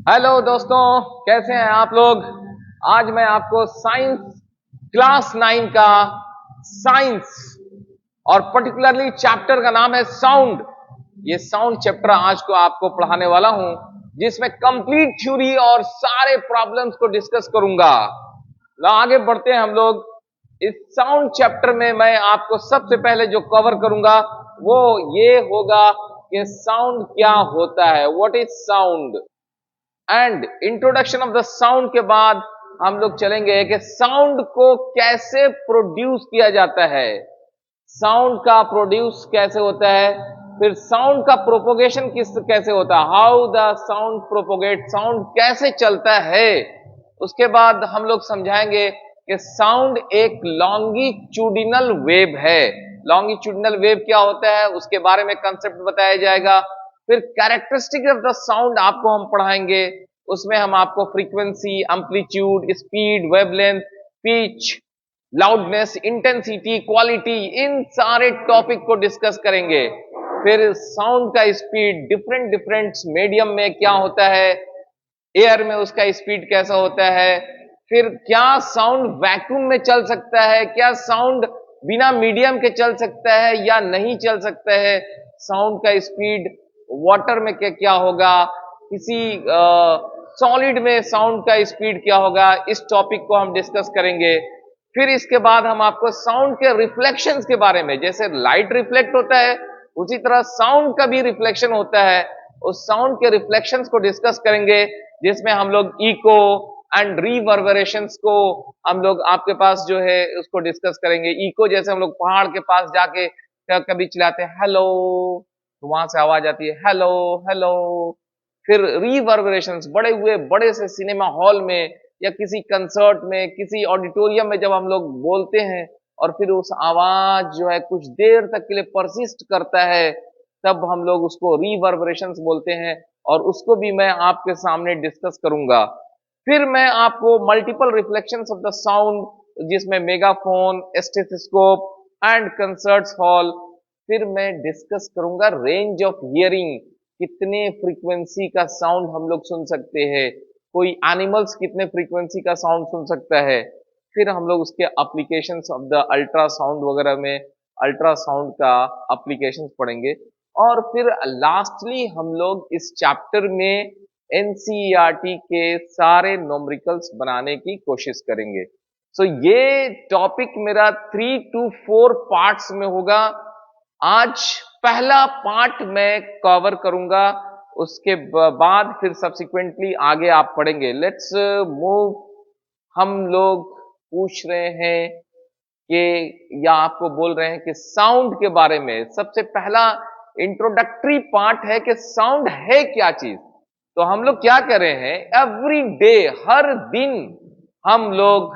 Hello दोस्तों, कैसे हैं आप लोग। आज मैं आपको साइंस क्लास 9 का साइंस और पर्टिकुलरली चैप्टर का नाम है साउंड। ये साउंड चैप्टर आज को आपको पढ़ाने वाला हूं, जिसमें कंप्लीट थ्योरी और सारे प्रॉब्लम्स को डिस्कस करूंगा। लो आगे बढ़ते हैं हम लोग। इस साउंड चैप्टर में मैं आपको सबसे पहले जो कवर करूंगा वो ये होगा कि साउंड क्या होता है, what is sound. And introduction of the sound के बाद हम लोग चलेंगे कि साउंड को कैसे प्रोड्यूस किया जाता है, साउंड का प्रोड्यूस कैसे होता है, फिर साउंड का प्रोपोगेशन कैसे होता है, how the sound propagate, sound कैसे चलता है। उसके बाद हम लोग समझाएंगे कि साउंड एक लॉन्गिट्यूडिनल वेव है। लॉन्गिट्यूडिनल वेव क्या होता है उसके बारे में कंसेप्ट बताया जाएगा। फिर कैरेक्टरिस्टिक ऑफ द साउंड आपको हम पढ़ाएंगे। उसमें हम आपको frequency, amplitude, speed, wavelength, pitch, loudness, intensity, quality, इन सारे टॉपिक को डिस्कस करेंगे। फिर साउंड का स्पीड डिफरेंट डिफरेंट मीडियम में क्या होता है, एयर में उसका स्पीड कैसा होता है, फिर क्या साउंड वैक्यूम में चल सकता है, क्या साउंड बिना मीडियम के चल सकता है या नहीं चल सकता है, साउंड का स्पीड वाटर में क्या क्या होगा, किसी सॉलिड में साउंड का स्पीड क्या होगा, इस टॉपिक को हम डिस्कस करेंगे। फिर इसके बाद हम आपको साउंड के रिफ्लेक्शंस के बारे में, जैसे लाइट रिफ्लेक्ट होता है उसी तरह साउंड का भी रिफ्लेक्शन होता है, उस साउंड के रिफ्लेक्शंस को डिस्कस करेंगे, जिसमें हम लोग इको एंड रिवर्बरेशंस को हम लोग आपके पास जो है उसको डिस्कस करेंगे। इको जैसे हम लोग पहाड़ के पास जाके कभी चिल्लाते हैं हेलो, तो वहां से आवाज आती है हेलो हेलो। फिर रिवर्बरेशंस बड़े से सिनेमा हॉल में या किसी कंसर्ट में, किसी ऑडिटोरियम में जब हम लोग बोलते हैं और फिर उस आवाज जो है कुछ देर तक के लिए परसिस्ट करता है, तब हम लोग उसको रिवर्बरेशंस बोलते हैं, और उसको भी मैं आपके सामने डिस्कस करूंगा। फिर मैं आपको multiple reflections of the sound, जिसमें megaphone, stethoscope and concerts hall, फिर मैं डिस्कस करूंगा रेंज ऑफ हियरिंग, कितने फ्रीक्वेंसी का साउंड हम लोग सुन सकते हैं, कोई एनिमल्स कितने फ्रीक्वेंसी का साउंड सुन सकता है। फिर हम लोग उसके एप्लीकेशंस ऑफ द अल्ट्रासाउंड वगैरह में अल्ट्रासाउंड का एप्लीकेशंस पढ़ेंगे। और फिर लास्टली हम लोग इस चैप्टर में एनसीईआरटी के सारे न्यूमेरिकल्स बनाने की कोशिश करेंगे। सो ये टॉपिक मेरा 3 to 4 पार्ट्स में होगा। आज पहला पार्ट मैं कवर करूंगा, उसके बाद फिर सब्सिक्वेंटली आगे आप पढ़ेंगे। Let's move. हम लोग पूछ रहे हैं कि या आपको बोल रहे हैं कि साउंड के बारे में सबसे पहला इंट्रोडक्टरी पार्ट है कि साउंड है क्या चीज। तो हम लोग क्या कर रहे हैं, एवरी डे, हर दिन हम लोग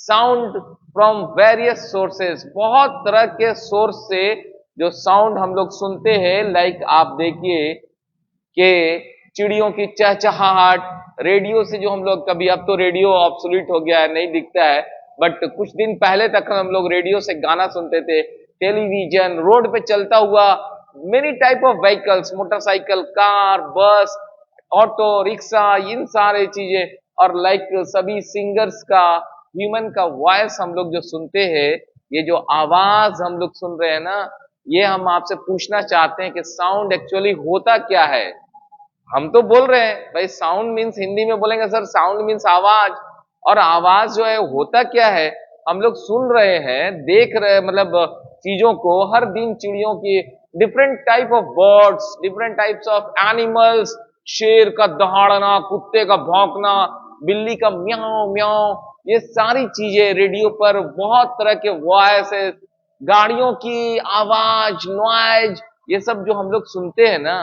साउंड फ्रॉम वेरियस सोर्सेस, बहुत तरह के सोर्स से जो साउंड हम लोग सुनते हैं, लाइक आप देखिए कि चिड़ियों की चहचहाहट, रेडियो से जो हम लोग कभी, अब तो रेडियो ऑब्सोलीट हो गया है, नहीं दिखता है, बट कुछ दिन पहले तक हम लोग रेडियो से गाना सुनते थे। टेलीविजन, रोड पे चलता हुआ many type of vehicles, motorcycle, car, बस, ऑटो रिक्शा, इन सारे चीजें, और लाइक सभी सिंगर्स का, ह्यूमन का वॉइस हम लोग जो सुनते हैं, ये जो आवाज हम लोग सुन रहे हैं ना, ये हम आपसे पूछना चाहते हैं कि साउंड एक्चुअली होता क्या है। हम तो बोल रहे हैं भाई साउंड मीन्स, हिंदी में बोलेंगे सर साउंड मीन्स आवाज, और आवाज जो है होता क्या है। हम लोग सुन रहे हैं, देख रहे हैं, मतलब चीजों को हर दिन, चिड़ियों की, different type of birds, different types of animals, शेर का दहाड़ना, कुत्ते का भौंकना, बिल्ली का म्याऊं म्याऊं, ये सारी चीजें रेडियो पर, बहुत तरह के वॉइसेस, गाड़ियों की आवाज, नॉइज, ये सब जो हम लोग सुनते हैं ना।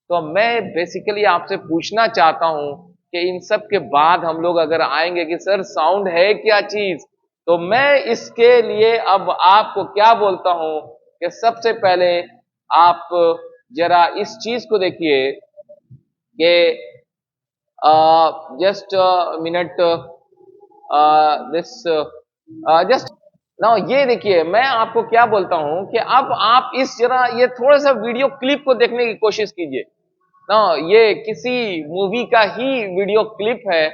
तो मैं बेसिकली आपसे पूछना चाहता हूं कि इन सब के बाद हम लोग अगर आएंगे कि सर साउंड है क्या चीज, तो मैं इसके लिए अब आपको क्या बोलता हूं कि सबसे पहले आप जरा इस चीज को देखिए कि just minute, this just now, ये देखिए मैं आपको क्या बोलता हूं कि अब आप इस जरा ये थोड़ा सा वीडियो क्लिप को देखने की कोशिश कीजिए। ना ये किसी मूवी का ही वीडियो क्लिप है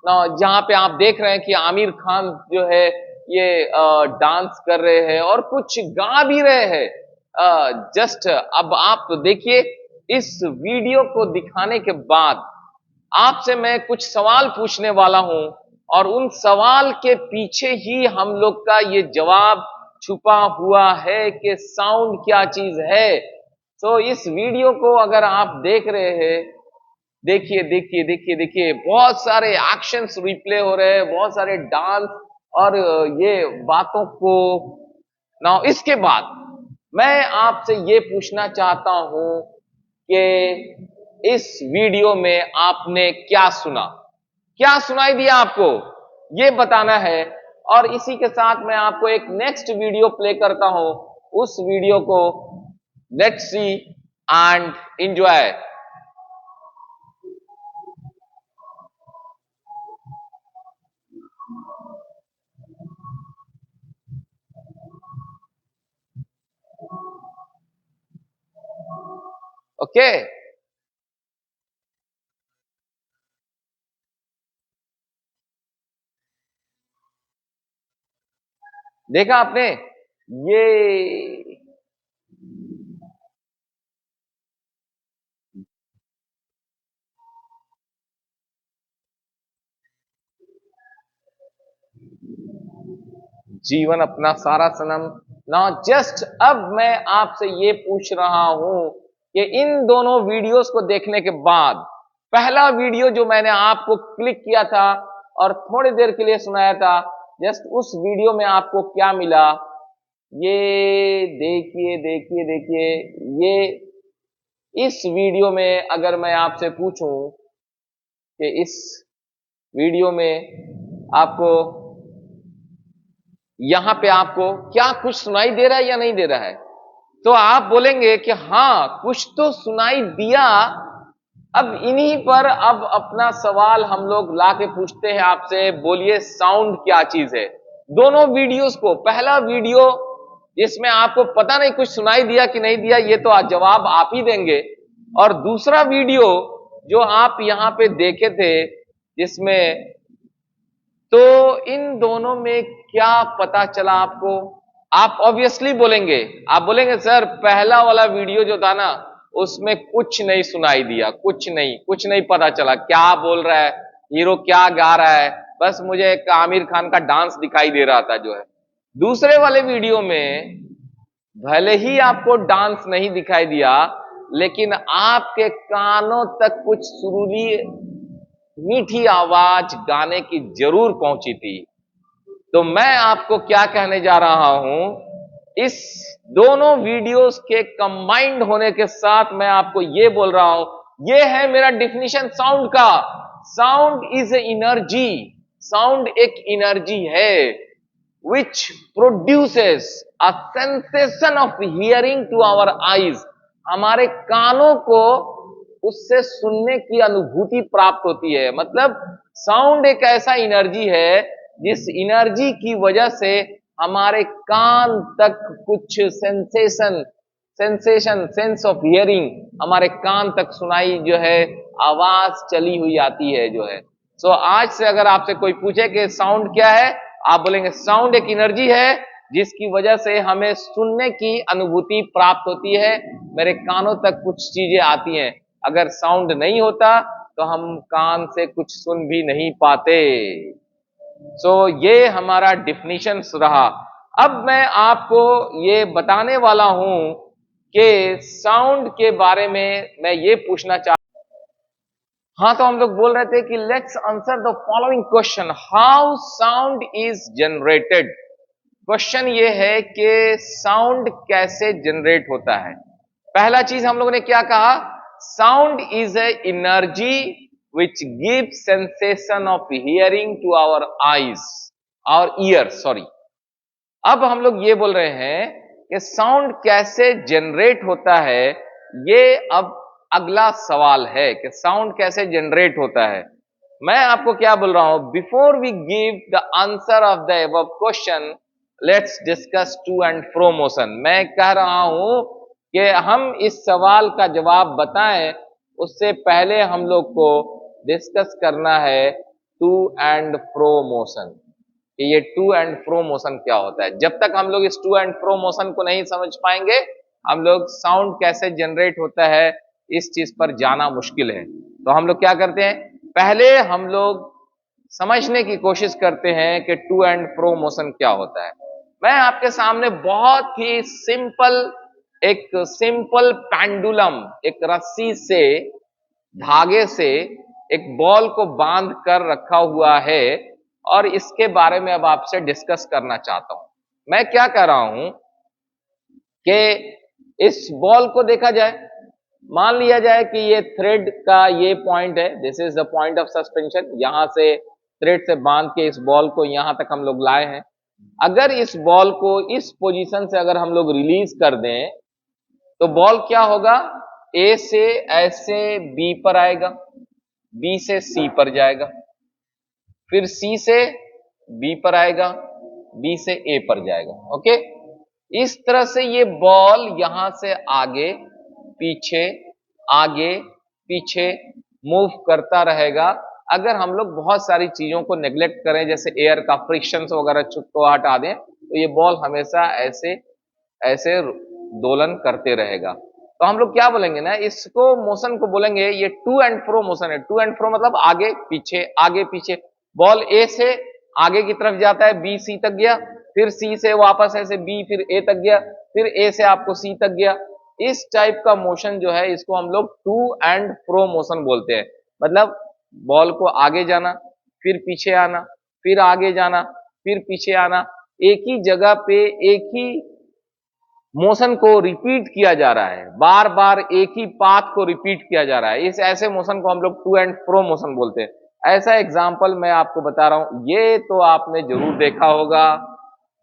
ना, जहां पे आप देख रहे हैं कि आमिर खान जो है ये डांस कर रहे हैं और कुछ गा भी रहे हैं। जस्ट अब आप देखिए, इस वीडियो को दिखाने के बाद आपसे मैं कुछ सवाल पूछने वाला हूं और उन सवाल के पीछे ही हम लोग का ये जवाब छुपा हुआ है कि साउंड क्या चीज है। तो इस वीडियो को अगर आप देख रहे हैं, देखिए देखिए देखिए देखिए, बहुत सारे एक्शंस रिप्ले हो रहे हैं, बहुत सारे डांस और ये बातों को ना। इसके बाद मैं आपसे ये पूछना चाहता हूं कि इस वीडियो में आपने क्या सुना, क्या सुनाई दिया आपको, ये बताना है। और इसी के साथ मैं आपको एक नेक्स्ट वीडियो प्ले करता हूं, उस वीडियो को let's see and enjoy. Okay, देखा आपने ये? जीवन अपना सारा सनम ना। जस्ट अब मैं आपसे ये पूछ रहा हूं कि इन दोनों वीडियोस को देखने के बाद, पहला वीडियो जो मैंने आपको क्लिक किया था और थोड़ी देर के लिए सुनाया था, जस्ट उस वीडियो में आपको क्या मिला, ये देखिए देखिए देखिए। ये इस वीडियो में अगर मैं आपसे पूछूं कि इस वीडियो में आपको, यहां पे आपको क्या कुछ सुनाई दे रहा है या नहीं दे रहा है, तो आप बोलेंगे कि हां कुछ तो सुनाई दिया। अब इन्हीं पर अब अपना सवाल हम लोग लाके पूछते हैं आपसे, बोलिए साउंड क्या चीज है। दोनों वीडियोस को, पहला वीडियो जिसमें आपको पता नहीं कुछ सुनाई दिया कि नहीं दिया, ये तो आज जवाब आप ही देंगे, और दूसरा वीडियो जो आप यहां पे देखे थे जिसमें, तो इन दोनों में क्या पता चला आपको? आप ऑब्वियसली बोलेंगे, आप बोलेंगे सर पहला वाला वीडियो जो था ना, उसमें कुछ नहीं सुनाई दिया, कुछ नहीं पता चला क्या बोल रहा है, हीरो क्या गा रहा है, बस मुझे एक आमिर खान का डांस दिखाई दे रहा था जो है। दूसरे वाले वीडियो में भले ही आपको डांस नहीं दिखाई दिया, लेकिन आपके कानों तक कुछ सुरीली मीठी आवाज गाने की जरूर पहुंची थी। तो मैं आपको क्या कहने जा रहा हूं, इस दोनों वीडियोस के कंबाइंड होने के साथ मैं आपको यह बोल रहा हूं, यह है मेरा डिफिनीशन साउंड का। Sound is a energy, sound एक एनर्जी है which produces a sensation of hearing to our eyes। हमारे कानों को उससे सुनने की अनुभूति प्राप्त होती है। मतलब साउंड एक ऐसा एनर्जी है जिस एनर्जी की वजह से हमारे कान तक कुछ सेंस ऑफ हियरिंग, हमारे कान तक सुनाई जो है आवाज चली हुई आती है जो है। सो आज से अगर आपसे कोई पूछे कि साउंड क्या है, आप बोलेंगे साउंड एक एनर्जी है जिसकी वजह से हमें सुनने की अनुभूति प्राप्त होती है, मेरे कानों तक कुछ चीजें आती हैं। अगर साउंड नहीं होता तो हम कान से कुछ सुन भी नहीं पाते। सो ये हमारा डिफिनीशन रहा। अब मैं आपको ये बताने वाला हूं कि साउंड के बारे में मैं ये पूछना चाहता। हाँ, तो हम लोग बोल रहे थे कि let's answer the following question, how sound is generated. Question ये है कि साउंड कैसे जनरेट होता है। पहला चीज हम लोगों ने क्या कहा, sound is a energy which give sensation of hearing to our eyes, our ear, sorry. अब हम लोग ये बोल रहे हैं कि साउंड कैसे जनरेट होता है, ये अब अगला सवाल है कि साउंड कैसे जनरेट होता है। मैं आपको क्या बोल रहा हूं, before we give the answer of the above question, let's discuss to and fro motion. मैं कह रहा हूं कि हम इस सवाल का जवाब बताएं उससे पहले हम लोग को डिस्कस करना है टू एंड फ्रो मोशन, कि ये टू एंड फ्रो मोशन क्या होता है। जब तक हम लोग इस टू एंड फ्रो मोशन को नहीं समझ पाएंगे, हम लोग साउंड कैसे जनरेट होता है इस चीज पर जाना मुश्किल है। तो हम लोग क्या करते हैं, पहले हम लोग समझने की कोशिश करते हैं कि टू एंड फ्रो मोशन क्या होता है। मैं आपके सामने बहुत ही एक सिंपल पेंडुलम, एक रस्सी से, धागे से एक बॉल को बांध कर रखा हुआ है और इसके बारे में अब आपसे डिस्कस करना चाहता हूं। मैं क्या कह रहा हूं कि इस बॉल को देखा जाए, मान लिया जाए कि ये थ्रेड का ये पॉइंट है, this is the point of suspension. यहां से थ्रेड से बांध के इस बॉल को यहां तक हम लोग लाए हैं। अगर इस बॉल को इस पोजीशन से अगर हम लोग रिलीज कर दें तो बॉल क्या होगा, ए से ऐसे बी पर आएगा, बी से सी पर जाएगा, फिर सी से बी पर आएगा, बी से ए पर जाएगा। ओके, इस तरह से ये बॉल यहां से आगे पीछे मूव करता रहेगा। अगर हम लोग बहुत सारी चीजों को नेग्लेक्ट करें, जैसे एयर का फ्रिक्शन वगैरह को हटा दें, तो ये बॉल हमेशा ऐसे ऐसे दोलन करते रहेगा। तो हम लोग क्या बोलेंगे ना, इसको मोशन को बोलेंगे ये टू एंड फ्रो मोशन है। टू एंड फ्रो मतलब आगे पीछे। बॉल ए से आगे की तरफ जाता है, बी सी तक गया, फिर सी से वापस ऐसे बी, फिर ए तक गया, फिर ए से आपको सी तक गया। इस टाइप का मोशन जो है इसको हम लोग टू एंड फ्रो मोशन बोलते हैं। मतलब बॉल को आगे जाना, फिर पीछे आना, फिर आगे जाना, फिर पीछे आना, एक ही जगह पे एक ही मोशन को रिपीट किया जा रहा है, बार बार एक ही पाथ को रिपीट किया जा रहा है। इस ऐसे मोशन को हम लोग टू एंड फ्रो मोशन बोलते हैं। ऐसा एग्जांपल मैं आपको बता रहा हूं, ये तो आपने जरूर देखा होगा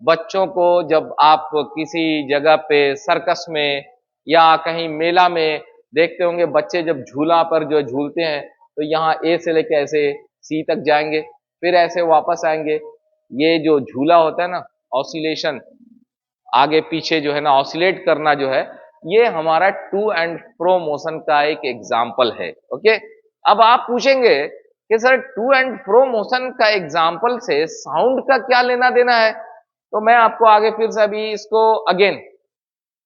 बच्चों को, जब आप किसी जगह पे सर्कस में या कहीं मेला में देखते होंगे, बच्चे जब झूला पर जो झूलते हैं तो यहाँ ए से लेके ऐसे सी तक जाएंगे, फिर ऐसे वापस आएंगे। ये जो झूला होता है ना, ऑसिलेशन, आगे पीछे जो है ना ऑसिलेट करना जो है, ये हमारा टू एंड फ्रो मोशन का एक एग्जाम्पल है। ओके, अब आप पूछेंगे कि sir to and fro motion का एग्जाम्पल से साउंड का क्या लेना देना है। तो मैं आपको आगे फिर से अभी इसको अगेन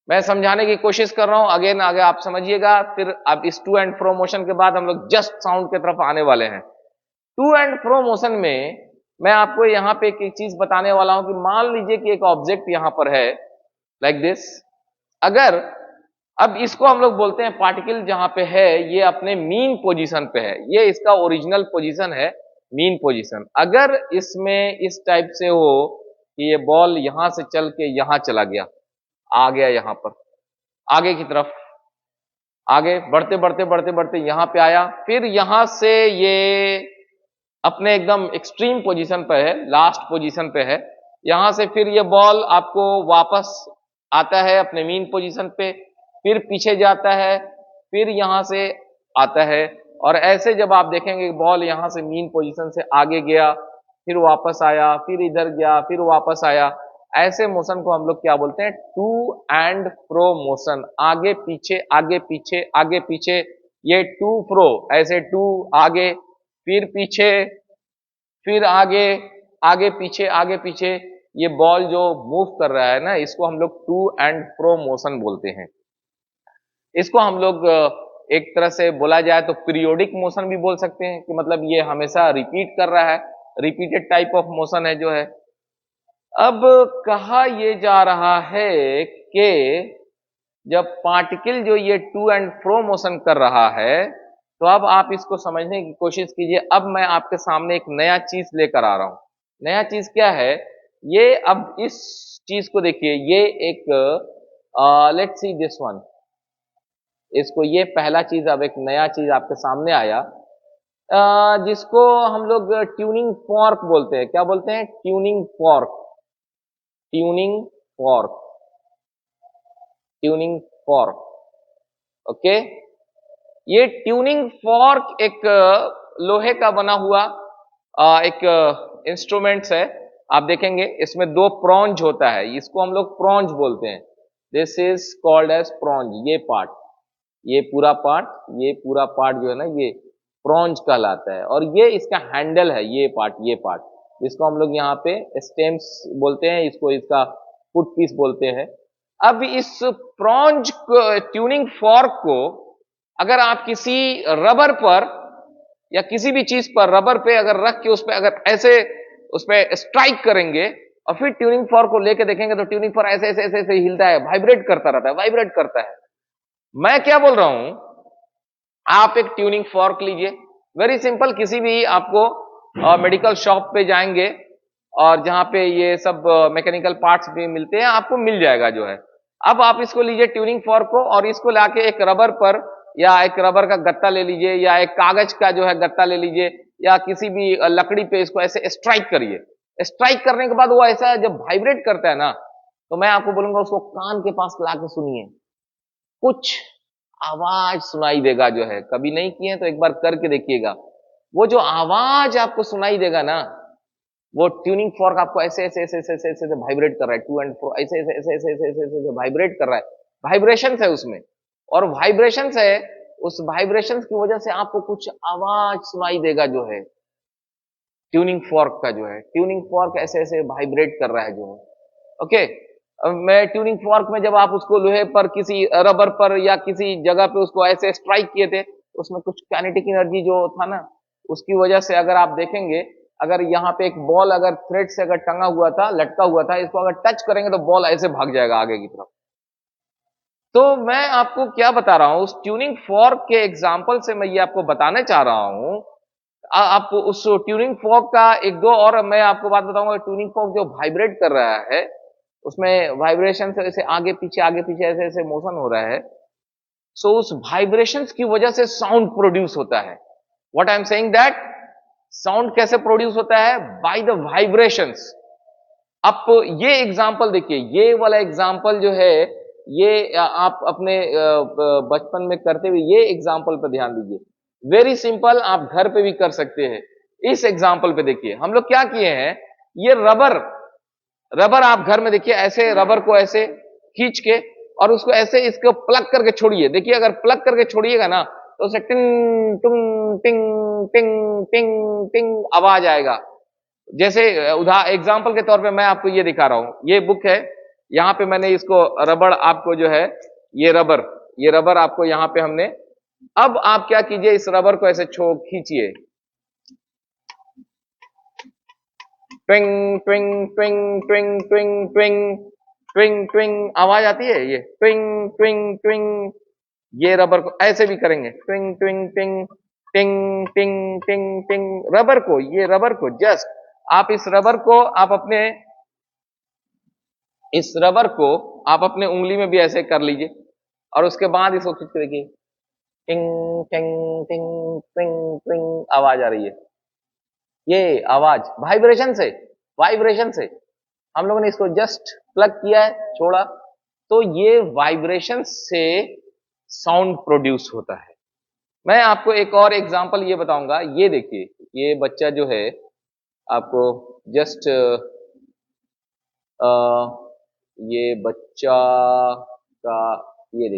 मैं समझाने की कोशिश कर रहा हूं, अगेन आगे आप समझिएगा। फिर अब इस टू एंड फ्रो मोशन के बाद हम लोग जस्ट साउंड की तरफ आने वाले हैं। टू एंड फ्रो मोशन में मैं आपको यहां पे एक चीज बताने वाला हूं कि मान लीजिए कि एक ऑब्जेक्ट यहां पर है लाइक दिस। अगर अब इसको हम लोग बोलते हैं पार्टिकल जहां पे है ये अपने मीन पोजीशन पे है, ये इसका ओरिजिनल पोजीशन है, मीन पोजीशन। अगर इसमें इस टाइप से हो कि ये बॉल यहां से चल के यहां चला गया, आ गया यहां पर आगे की तरफ, आगे बढ़ते यहां पे आया, फिर यहां से ये अपने एकदम एक्सट्रीम पोजीशन पे है, लास्ट पोजीशन पे है, यहां से फिर ये बॉल आपको वापस आता है अपने मीन पोजीशन पे, फिर पीछे जाता है, फिर यहां से आता है। और ऐसे जब आप देखेंगे बॉल यहां से मीन पोजीशन से आगे गया, फिर वापस आया, फिर इधर गया, फिर वापस आया, ऐसे मोशन को हम लोग क्या बोलते हैं, टू एंड फ्रो मोशन। आगे पीछे ये टू फ्रो, ऐसे टू आगे, फिर पीछे, फिर आगे पीछे ये बॉल जो मूव कर रहा है ना, इसको हम लोग टू एंड फ्रो मोशन बोलते हैं। इसको हम लोग एक तरह से बोला जाए तो पीरियोडिक मोशन भी बोल सकते हैं, कि मतलब ये हमेशा रिपीट कर रहा है, रिपीटेड टाइप ऑफ मोशन है जो है। अब कहा ये जा रहा है कि जब पार्टिकल जो ये टू एंड फ्रो मोशन कर रहा है, तो अब आप इसको समझने की कोशिश कीजिए। अब मैं आपके सामने एक नया चीज लेकर आ रहा हूं। नया चीज क्या है ये, अब इस चीज को देखिए, ये एक लेट्स सी दिस वन, इसको ये पहला चीज, अब एक नया चीज आपके सामने आया, जिसको हम लोग ट्यूनिंग फॉर्क बोलते हैं। क्या बोलते हैं, tuning fork, tuning fork, tuning fork. Okay, ये ट्यूनिंग फॉर्क एक लोहे का बना हुआ एक इंस्ट्रूमेंट्स है। आप देखेंगे इसमें दो प्रॉन्ज होता है, इसको हम लोग प्रॉन्ज बोलते हैं। This is called as prongs, ये पार्ट। ये पूरा पार्ट जो है ना ये प्रोन्ज कहलाता है, और ये इसका हैंडल है, ये पार्ट जिसको हम लोग यहाँ पे स्टेम्स बोलते हैं, इसको इसका फुट पीस बोलते हैं। अब इस प्रोन्ज ट्यूनिंग फॉर्क को अगर आप किसी रबर पर या किसी भी चीज पर रबर पे अगर रख के उस पर अगर ऐसे उस पर स्ट्राइक करेंगे और फिर ट्यूनिंग फॉर्क को लेके देखेंगे तो ट्यूनिंग फॉर्क ऐसे ऐसे ऐसे ऐसे हिलता है, वाइब्रेट करता रहता है, वाइब्रेट करता है। मैं क्या बोल रहा हूं, आप एक ट्यूनिंग फॉर्क लीजिए, वेरी सिंपल, किसी भी आपको मेडिकल शॉप पे जाएंगे और जहां पे ये सब मैकेनिकल पार्ट्स भी मिलते हैं, आपको मिल जाएगा जो है। अब आप इसको लीजिए ट्यूनिंग फॉर्क को, और इसको लाके एक रबर पर या एक रबर का गत्ता ले लीजिए या एक कागज का जो है गत्ता ले लीजिए या किसी भी लकड़ी पे इसको ऐसे स्ट्राइक करिए। स्ट्राइक करने के बाद वो ऐसा जब वाइब्रेट करता है ना, तो मैं आपको बोलूंगा उसको कान के पास लाके सुनिए, कुछ आवाज सुनाई देगा जो है। कभी नहीं किए तो एक बार करके देखिएगा, वो जो आवाज आपको सुनाई देगा ना, वो ट्यूनिंग फॉर्क आपको ऐसे ऐसे ऐसे ऐसे ऐसे ऐसे वाइब्रेट कर रहा है, टू एंड फ्रो ऐसे ऐसे ऐसे ऐसे ऐसे ऐसे ऐसे वाइब्रेट कर रहा है, वाइब्रेशन है उसमें, और वाइब्रेशन है, उस वाइब्रेशन की वजह से आपको कुछ आवाज सुनाई देगा जो है। ट्यूनिंग फॉर्क का जो है, ट्यूनिंग फॉर्क ऐसे ऐसे वाइब्रेट कर रहा है जो है। ओके, मैं ट्यूनिंग फॉर्क में जब आप उसको लोहे पर किसी रबर पर या किसी जगह पे उसको ऐसे स्ट्राइक किए थे, उसमें कुछ काइनेटिक एनर्जी जो था ना, उसकी वजह से अगर आप देखेंगे, अगर यहाँ पे एक बॉल अगर थ्रेड से अगर टंगा हुआ था, लटका हुआ था, इसको अगर टच करेंगे तो बॉल ऐसे भाग जाएगा आगे की तरफ। तो मैं आपको क्या बता रहा हूं, उस ट्यूनिंग फॉर्क के एग्जाम्पल से मैं ये आपको बताने चाह रहा हूं। आप उस ट्यूनिंग फॉर्क का एक दो और मैं आपको बात बताऊंगा। ट्यूनिंग फॉर्क जो वाइब्रेट कर रहा है, उसमें वाइब्रेशन से ऐसे आगे पीछे ऐसे ऐसे मोशन हो रहा है। सो उस वाइब्रेशन की वजह से साउंड प्रोड्यूस होता है। What I am saying that, sound कैसे प्रोड्यूस होता है? By the vibrations. आप ये एग्जाम्पल देखिए, ये वाला एग्जाम्पल जो है, ये आप अपने बचपन में करते हुए ये एग्जाम्पल पर ध्यान दीजिए। वेरी सिंपल, आप घर पे भी कर सकते हैं। इस एग्जाम्पल पे देखिए, हम लोग क्या किए हैं, ये रबर आप घर में देखिए, ऐसे रबर को ऐसे खींच के और उसको ऐसे इसको प्लग करके छोड़िए। देखिए अगर प्लग करके छोड़िएगा ना, तो उसे टिंग टुंग टिंग टिंग टिंग टिंग आवाज आएगा। जैसे एग्जाम्पल के तौर पे मैं आपको ये दिखा रहा हूं, ये बुक है, यहां पे मैंने इसको रबर आपको जो है, ये रबर आपको यहां पे हमने, अब आप क्या कीजिए, इस रबर को ऐसे खींचिए, ट्विंग ट्विंग ट्विंग ट्विंग ट्विंग ट्विंग ट्विंग ट्विंग आवाज आती है, ये ट्विंग ट्विंग ट्विंग। ये रबर को ऐसे भी करेंगे, ट्विंग ट्विंग टिंग टिंग टिंग टिंग टिंग। रबर को जस्ट आप इस रबर को आप अपने उंगली में भी ऐसे कर लीजिए, और उसके बाद इसको खींच के देखिए, टिंग टिंग टिंग टिंग टिंग आवाज आ रही है। ये आवाज वाइब्रेशन से हम लोगों ने इसको जस्ट प्लग किया है, छोड़ा, तो ये वाइब्रेशन से साउंड प्रोड्यूस होता है। मैं आपको एक और एग्जांपल ये बताऊंगा। ये देखिए, ये बच्चा जो है, आपको जस्ट ये बच्चा का ये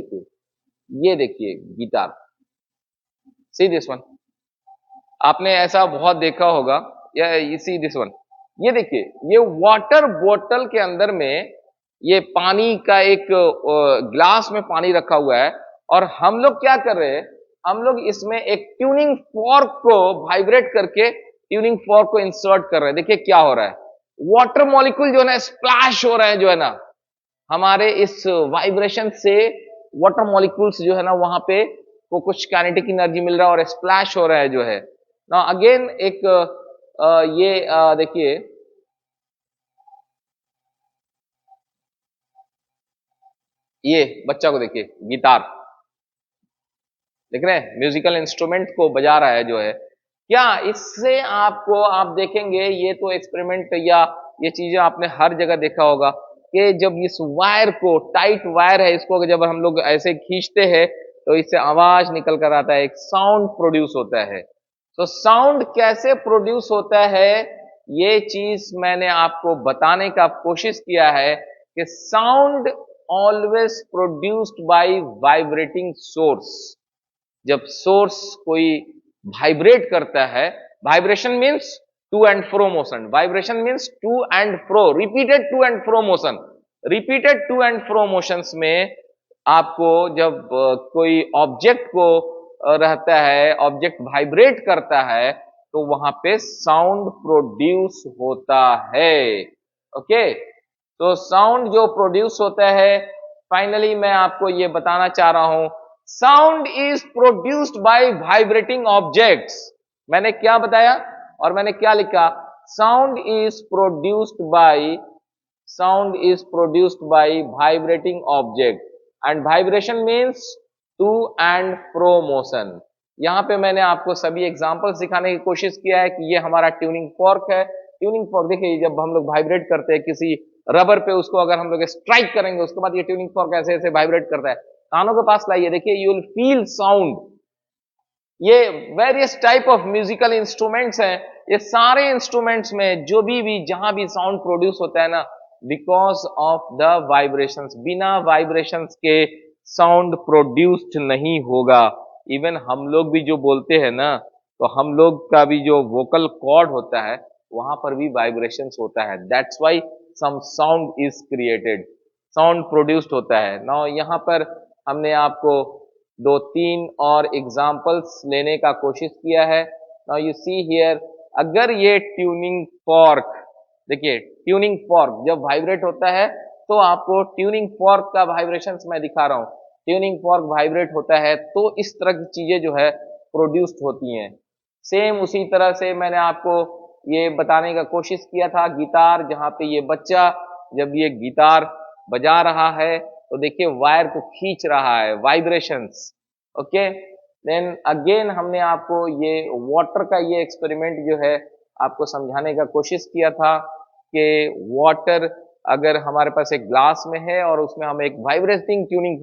देखिए गिटार, सी दिस वन, आपने ऐसा बहुत देखा होगा, या सी दिस वन, ये देखिए, ये वाटर बोतल के अंदर में ये पानी का एक ग्लास में पानी रखा हुआ है, और हम लोग क्या कर रहे हैं, हम लोग इसमें एक ट्यूनिंग फॉर्क को वाइब्रेट करके ट्यूनिंग फॉर्क को इंसर्ट कर रहे हैं। देखिए क्या हो रहा है, वाटर मॉलिक्यूल जो है ना स्प्लैश हो रहे हैं जो है ना, हमारे इस वाइब्रेशन से वाटर मॉलिक्यूल्स जो है ना वहां पे को कुछ काइनेटिक एनर्जी मिल रहा है और स्प्लैश हो रहा है जो है ना। अगेन एक ये देखिए, ये बच्चा को देखिए, गिटार देख रहे हैं, म्यूजिकल इंस्ट्रूमेंट को बजा रहा है जो है। क्या इससे आपको, आप देखेंगे, ये तो एक्सपेरिमेंट या ये चीजें आपने हर जगह देखा होगा कि जब इस वायर को, टाइट वायर है, इसको जब हम लोग ऐसे खींचते हैं तो इससे आवाज निकल कर आता है, एक साउंड प्रोड्यूस होता है। तो साउंड कैसे प्रोड्यूस होता है, ये चीज मैंने आपको बताने का कोशिश किया है कि sound always produced by vibrating source. जब सोर्स कोई वाइब्रेट करता है, vibration means to and fro motion, vibration means to and fro, repeated to and fro motion, repeated to and fro motions में आपको जब कोई ऑब्जेक्ट को रहता है, ऑब्जेक्ट वाइब्रेट करता है, तो वहां पे साउंड प्रोड्यूस होता है। ओके, तो साउंड जो प्रोड्यूस होता है, फाइनली मैं आपको ये बताना चाह रहा हूं, sound is produced by vibrating objects. मैंने क्या बताया और मैंने क्या लिखा? Sound is produced by vibrating object and vibration means to and fro motion. यहां पे मैंने आपको सभी एग्जांपल्स दिखाने की कोशिश किया है कि ये हमारा ट्यूनिंग फॉर्क है। ट्यूनिंग फॉर्क देखिए, जब हम लोग वाइब्रेट करते हैं किसी रबर पे, उसको अगर हम लोग स्ट्राइक करेंगे, उसके बाद ये ट्यूनिंग फॉर्क ऐसे ऐसे वाइब्रेट करता है। कानों के पास लाइए, देखिए, यू विल फील साउंड। ये various type of musical instruments हैं। ये सारे इंस्ट्रूमेंट्स में जो भी जहां भी साउंड प्रोड्यूस होता है ना, बिकॉज ऑफ द वाइब्रेशंस, बिना वाइब्रेशंस के साउंड प्रोड्यूस्ड नहीं होगा। इवन हम लोग भी जो बोलते हैं ना, तो हम लोग का भी जो वोकल कॉर्ड होता है, वहां पर भी वाइब्रेशंस होता है। That's why some sound is created, sound produced होता है। नाउ यहां पर हमने आपको 2-3 और एग्जाम्पल्स लेने का कोशिश किया है। नाउ यू सी हियर, अगर ये ट्यूनिंग फॉर्क, देखिए ट्यूनिंग फॉर्क जब वाइब्रेट होता है, तो आपको ट्यूनिंग फॉर्क का वाइब्रेशंस मैं दिखा रहा हूं। ट्यूनिंग फॉर्क वाइब्रेट होता है तो इस तरह की चीजें जो है प्रोड्यूस्ड होती हैं। सेम उसी तरह से मैंने आपको ये बताने का कोशिश किया था, गिटार, जहां पे ये बच्चा जब ये गिटार बजा रहा है, तो देखिए वायर को खींच रहा है, वाइब्रेशंस। ओके, देन अगेन हमने आपको ये वाटर का ये एक्सपेरिमेंट जो है आपको समझाने का कोशिश किया था कि वाटर अगर हमारे पास एक ग्लास में है और उसमें हम एक वाइब्रेटिंग ट्यूनिंग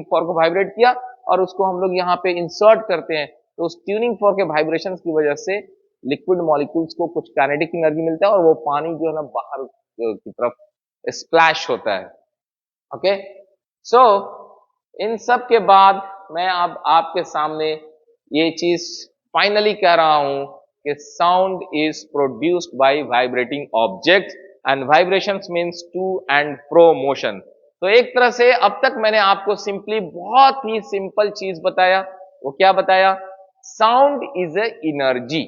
फॉर्क को वाइब्रेट किया और उसको हम लोग यहाँ पे इंसर्ट करते हैं, तो उस ट्यूनिंग फॉर्क के वाइब्रेशंस की वजह से लिक्विड मॉलिक्यूल्स को कुछ काइनेटिक एनर्जी मिलता है और वो पानी जो है ना बाहर की तरफ स्प्लैश होता है। ओके, सो इन सब के बाद मैं अब आपके सामने ये चीज फाइनली कह रहा हूं कि sound is produced by vibrating object and vibrations means to and fro motion. तो एक तरह से अब तक मैंने आपको सिंपली बहुत ही सिंपल चीज बताया। वो क्या बताया? Sound is a energy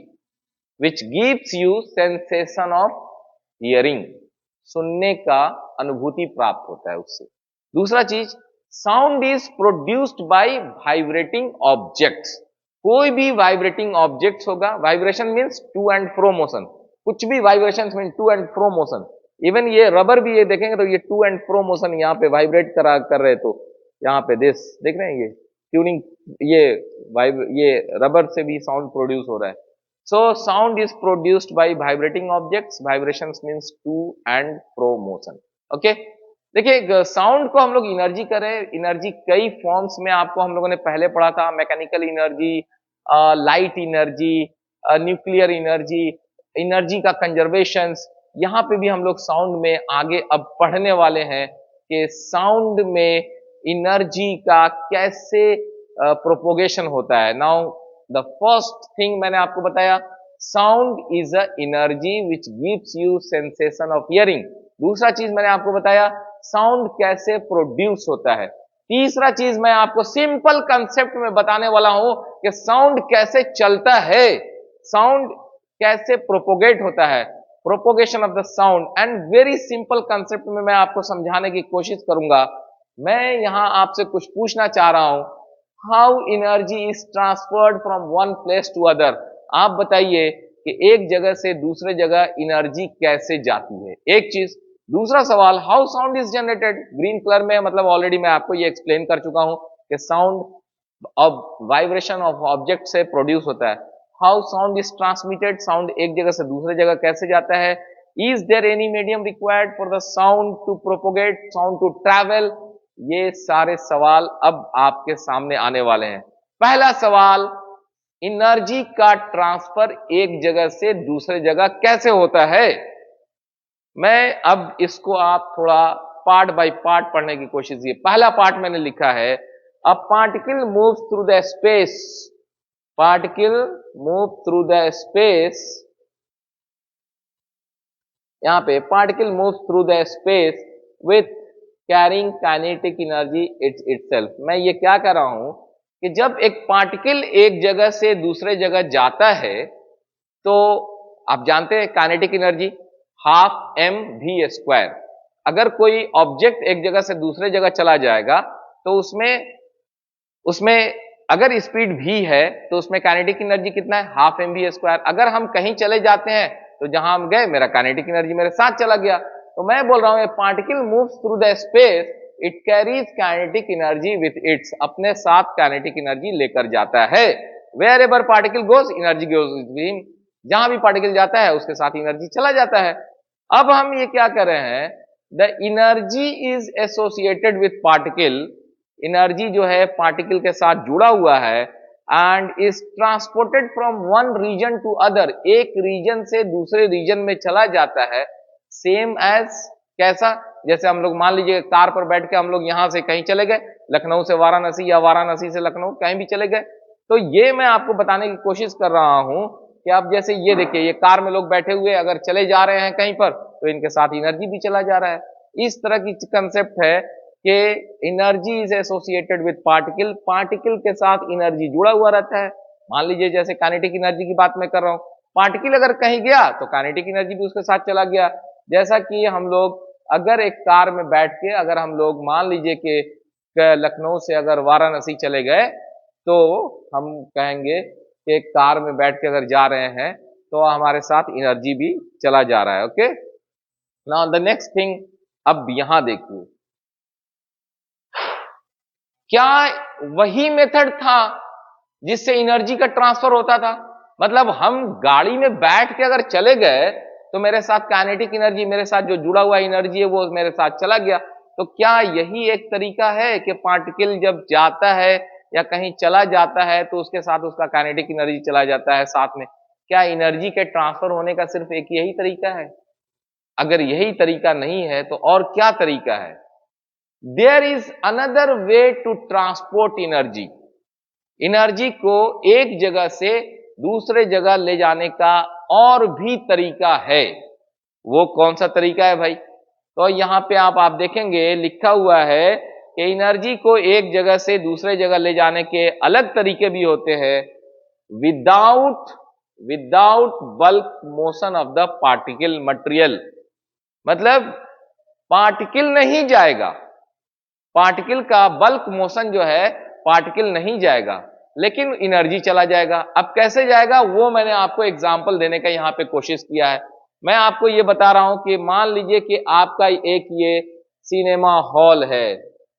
which gives you sensation of hearing, सुनने का अनुभूति प्राप्त होता है उससे। दूसरा चीज, sound is produced by vibrating objects. कोई भी वाइब्रेटिंग ऑब्जेक्ट्स होगा, vibration means to and fro motion, कुछ भी vibration mean to and fro motion. Even ये रबर भी ये देखेंगे तो ये टू एंड फ्रो मोशन यहाँ पे वाइब्रेट कर रहे, तो यहाँ पे देख रहे हैं ये ट्यूनिंग, ये रबर से भी साउंड प्रोड्यूस हो रहा है। So sound is produced by vibrating objects. Vibrations means to and fro motion. Okay? देखिए, साउंड को हम लोग एनर्जी करें, एनर्जी कई फॉर्म्स में आपको हम लोगों ने पहले पढ़ा था। Mechanical energy, light energy, nuclear energy, energy का कंजर्वेशन। यहाँ पे भी हम लोग साउंड में आगे अब पढ़ने वाले हैं कि साउंड में एनर्जी का कैसे प्रोपोगेशन होता है। नाउ द फर्स्ट थिंग मैंने आपको बताया, sound is a energy which gives you sensation of hearing. दूसरा चीज मैंने आपको बताया, साउंड कैसे प्रोड्यूस होता है। तीसरा चीज मैं आपको सिंपल कंसेप्ट में बताने वाला हूं कि साउंड कैसे चलता है, साउंड कैसे प्रोपोगेट होता है, propagation of the sound. And very simple concept में मैं आपको समझाने की कोशिश करूंगा। मैं यहां आपसे कुछ पूछना चाह रहा हूं, how energy is transferred from one place to other. आप बताइए कि एक जगह से दूसरे जगह एनर्जी कैसे जाती है, एक चीज। दूसरा सवाल, how sound is generated. Green colour में मतलब ऑलरेडी मैं आपको ये एक्सप्लेन कर चुका हूं कि साउंड अब वाइब्रेशन ऑफ ऑब्जेक्ट से प्रोड्यूस होता है। How sound is transmitted, sound एक जगह से दूसरे जगह कैसे जाता है। Is there any medium required for the sound to propagate, sound to travel. ये सारे सवाल अब आपके सामने आने वाले हैं। पहला सवाल, एनर्जी का ट्रांसफर एक जगह से दूसरे जगह कैसे होता है। मैं अब इसको आप थोड़ा पार्ट बाय पार्ट पढ़ने की कोशिश की। पहला पार्ट मैंने लिखा है, a particle moves through the space, particle move through the space, यहां पे particle moves through the space with carrying kinetic energy itself. मैं ये क्या कर रहा हूं कि जब एक पार्टिकल एक जगह से दूसरे जगह जाता है तो आप जानते हैं kinetic energy half m v square. अगर कोई ऑब्जेक्ट एक जगह से दूसरे जगह चला जाएगा तो उसमें उसमें अगर स्पीड v है तो उसमें काइनेटिक एनर्जी कितना है, हाफ एम वी स्क्वायर। अगर हम कहीं चले जाते हैं तो जहां हम गए मेरा काइनेटिक एनर्जी मेरे साथ चला गया। तो मैं बोल रहा हूं a particle moves through the space, it carries kinetic energy with its, अपने साथ काइनेटिक एनर्जी लेकर जाता है। Wherever particle goes energy goes with him, जहां भी पार्टिकल जाता है उसके साथ एनर्जी चला जाता है। अब हम ये क्या कर रहे हैं, the energy is associated with particle, energy जो है पार्टिकल के साथ जुड़ा हुआ है, and is transported from one region to other, एक रीजन से दूसरे रीजन में चला जाता है। सेम एज कैसा, जैसे हम लोग मान लीजिए कार पर बैठ के हम लोग यहां से कहीं चले गए, लखनऊ से वाराणसी या वाराणसी से लखनऊ, कहीं भी चले गए। तो ये मैं आपको बताने की कोशिश कर रहा हूं कि आप जैसे ये देखिए, ये कार में लोग बैठे हुए अगर चले जा रहे हैं कहीं पर तो इनके साथ एनर्जी भी चला जा रहा है। इस तरह की कंसेप्ट है कि energy is associated with particle, particle के साथ एनर्जी जुड़ा हुआ रहता है। मान लीजिए जैसे काइनेटिक एनर्जी की बात मैं कर रहा हूं, पार्टिकल अगर कहीं गया तो काइनेटिक एनर्जी भी उसके साथ चला गया। जैसा कि हम लोग अगर एक कार में बैठ के अगर हम लोग मान लीजिए कि लखनऊ से अगर वाराणसी चले गए तो हम कहेंगे कि कार में बैठ के अगर जा रहे हैं तो हमारे साथ एनर्जी भी चला जा रहा है। Okay, now the next thing, अब यहां देखिए, क्या वही मेथड था जिससे एनर्जी का ट्रांसफर होता था? मतलब हम गाड़ी में बैठ के अगर चले गए तो मेरे साथ काइनेटिक एनर्जी, मेरे साथ जो जुड़ा हुआ एनर्जी है वो मेरे साथ चला गया। तो क्या यही एक तरीका है कि पार्टिकल जब जाता है या कहीं चला जाता है तो उसके साथ उसका काइनेटिक एनर्जी चला जाता है साथ में? क्या एनर्जी के ट्रांसफर होने का सिर्फ एक यही तरीका है? अगर यही तरीका नहीं है तो और क्या तरीका है? There is another way to transport energy, energy को एक जगह से दूसरे जगह ले जाने का और भी तरीका है। वो कौन सा तरीका है भाई? तो यहां पे आप देखेंगे लिखा हुआ है कि एनर्जी को एक जगह से दूसरे जगह ले जाने के अलग तरीके भी होते हैं, without bulk motion of the particle material. मतलब पार्टिकल नहीं जाएगा, पार्टिकल का बल्क मोशन जो है पार्टिकल नहीं जाएगा लेकिन एनर्जी चला जाएगा। अब कैसे जाएगा वो मैंने आपको एग्जांपल देने का यहां पे कोशिश किया है। मैं आपको ये बता रहा हूं कि मान लीजिए कि आपका एक ये सिनेमा हॉल है,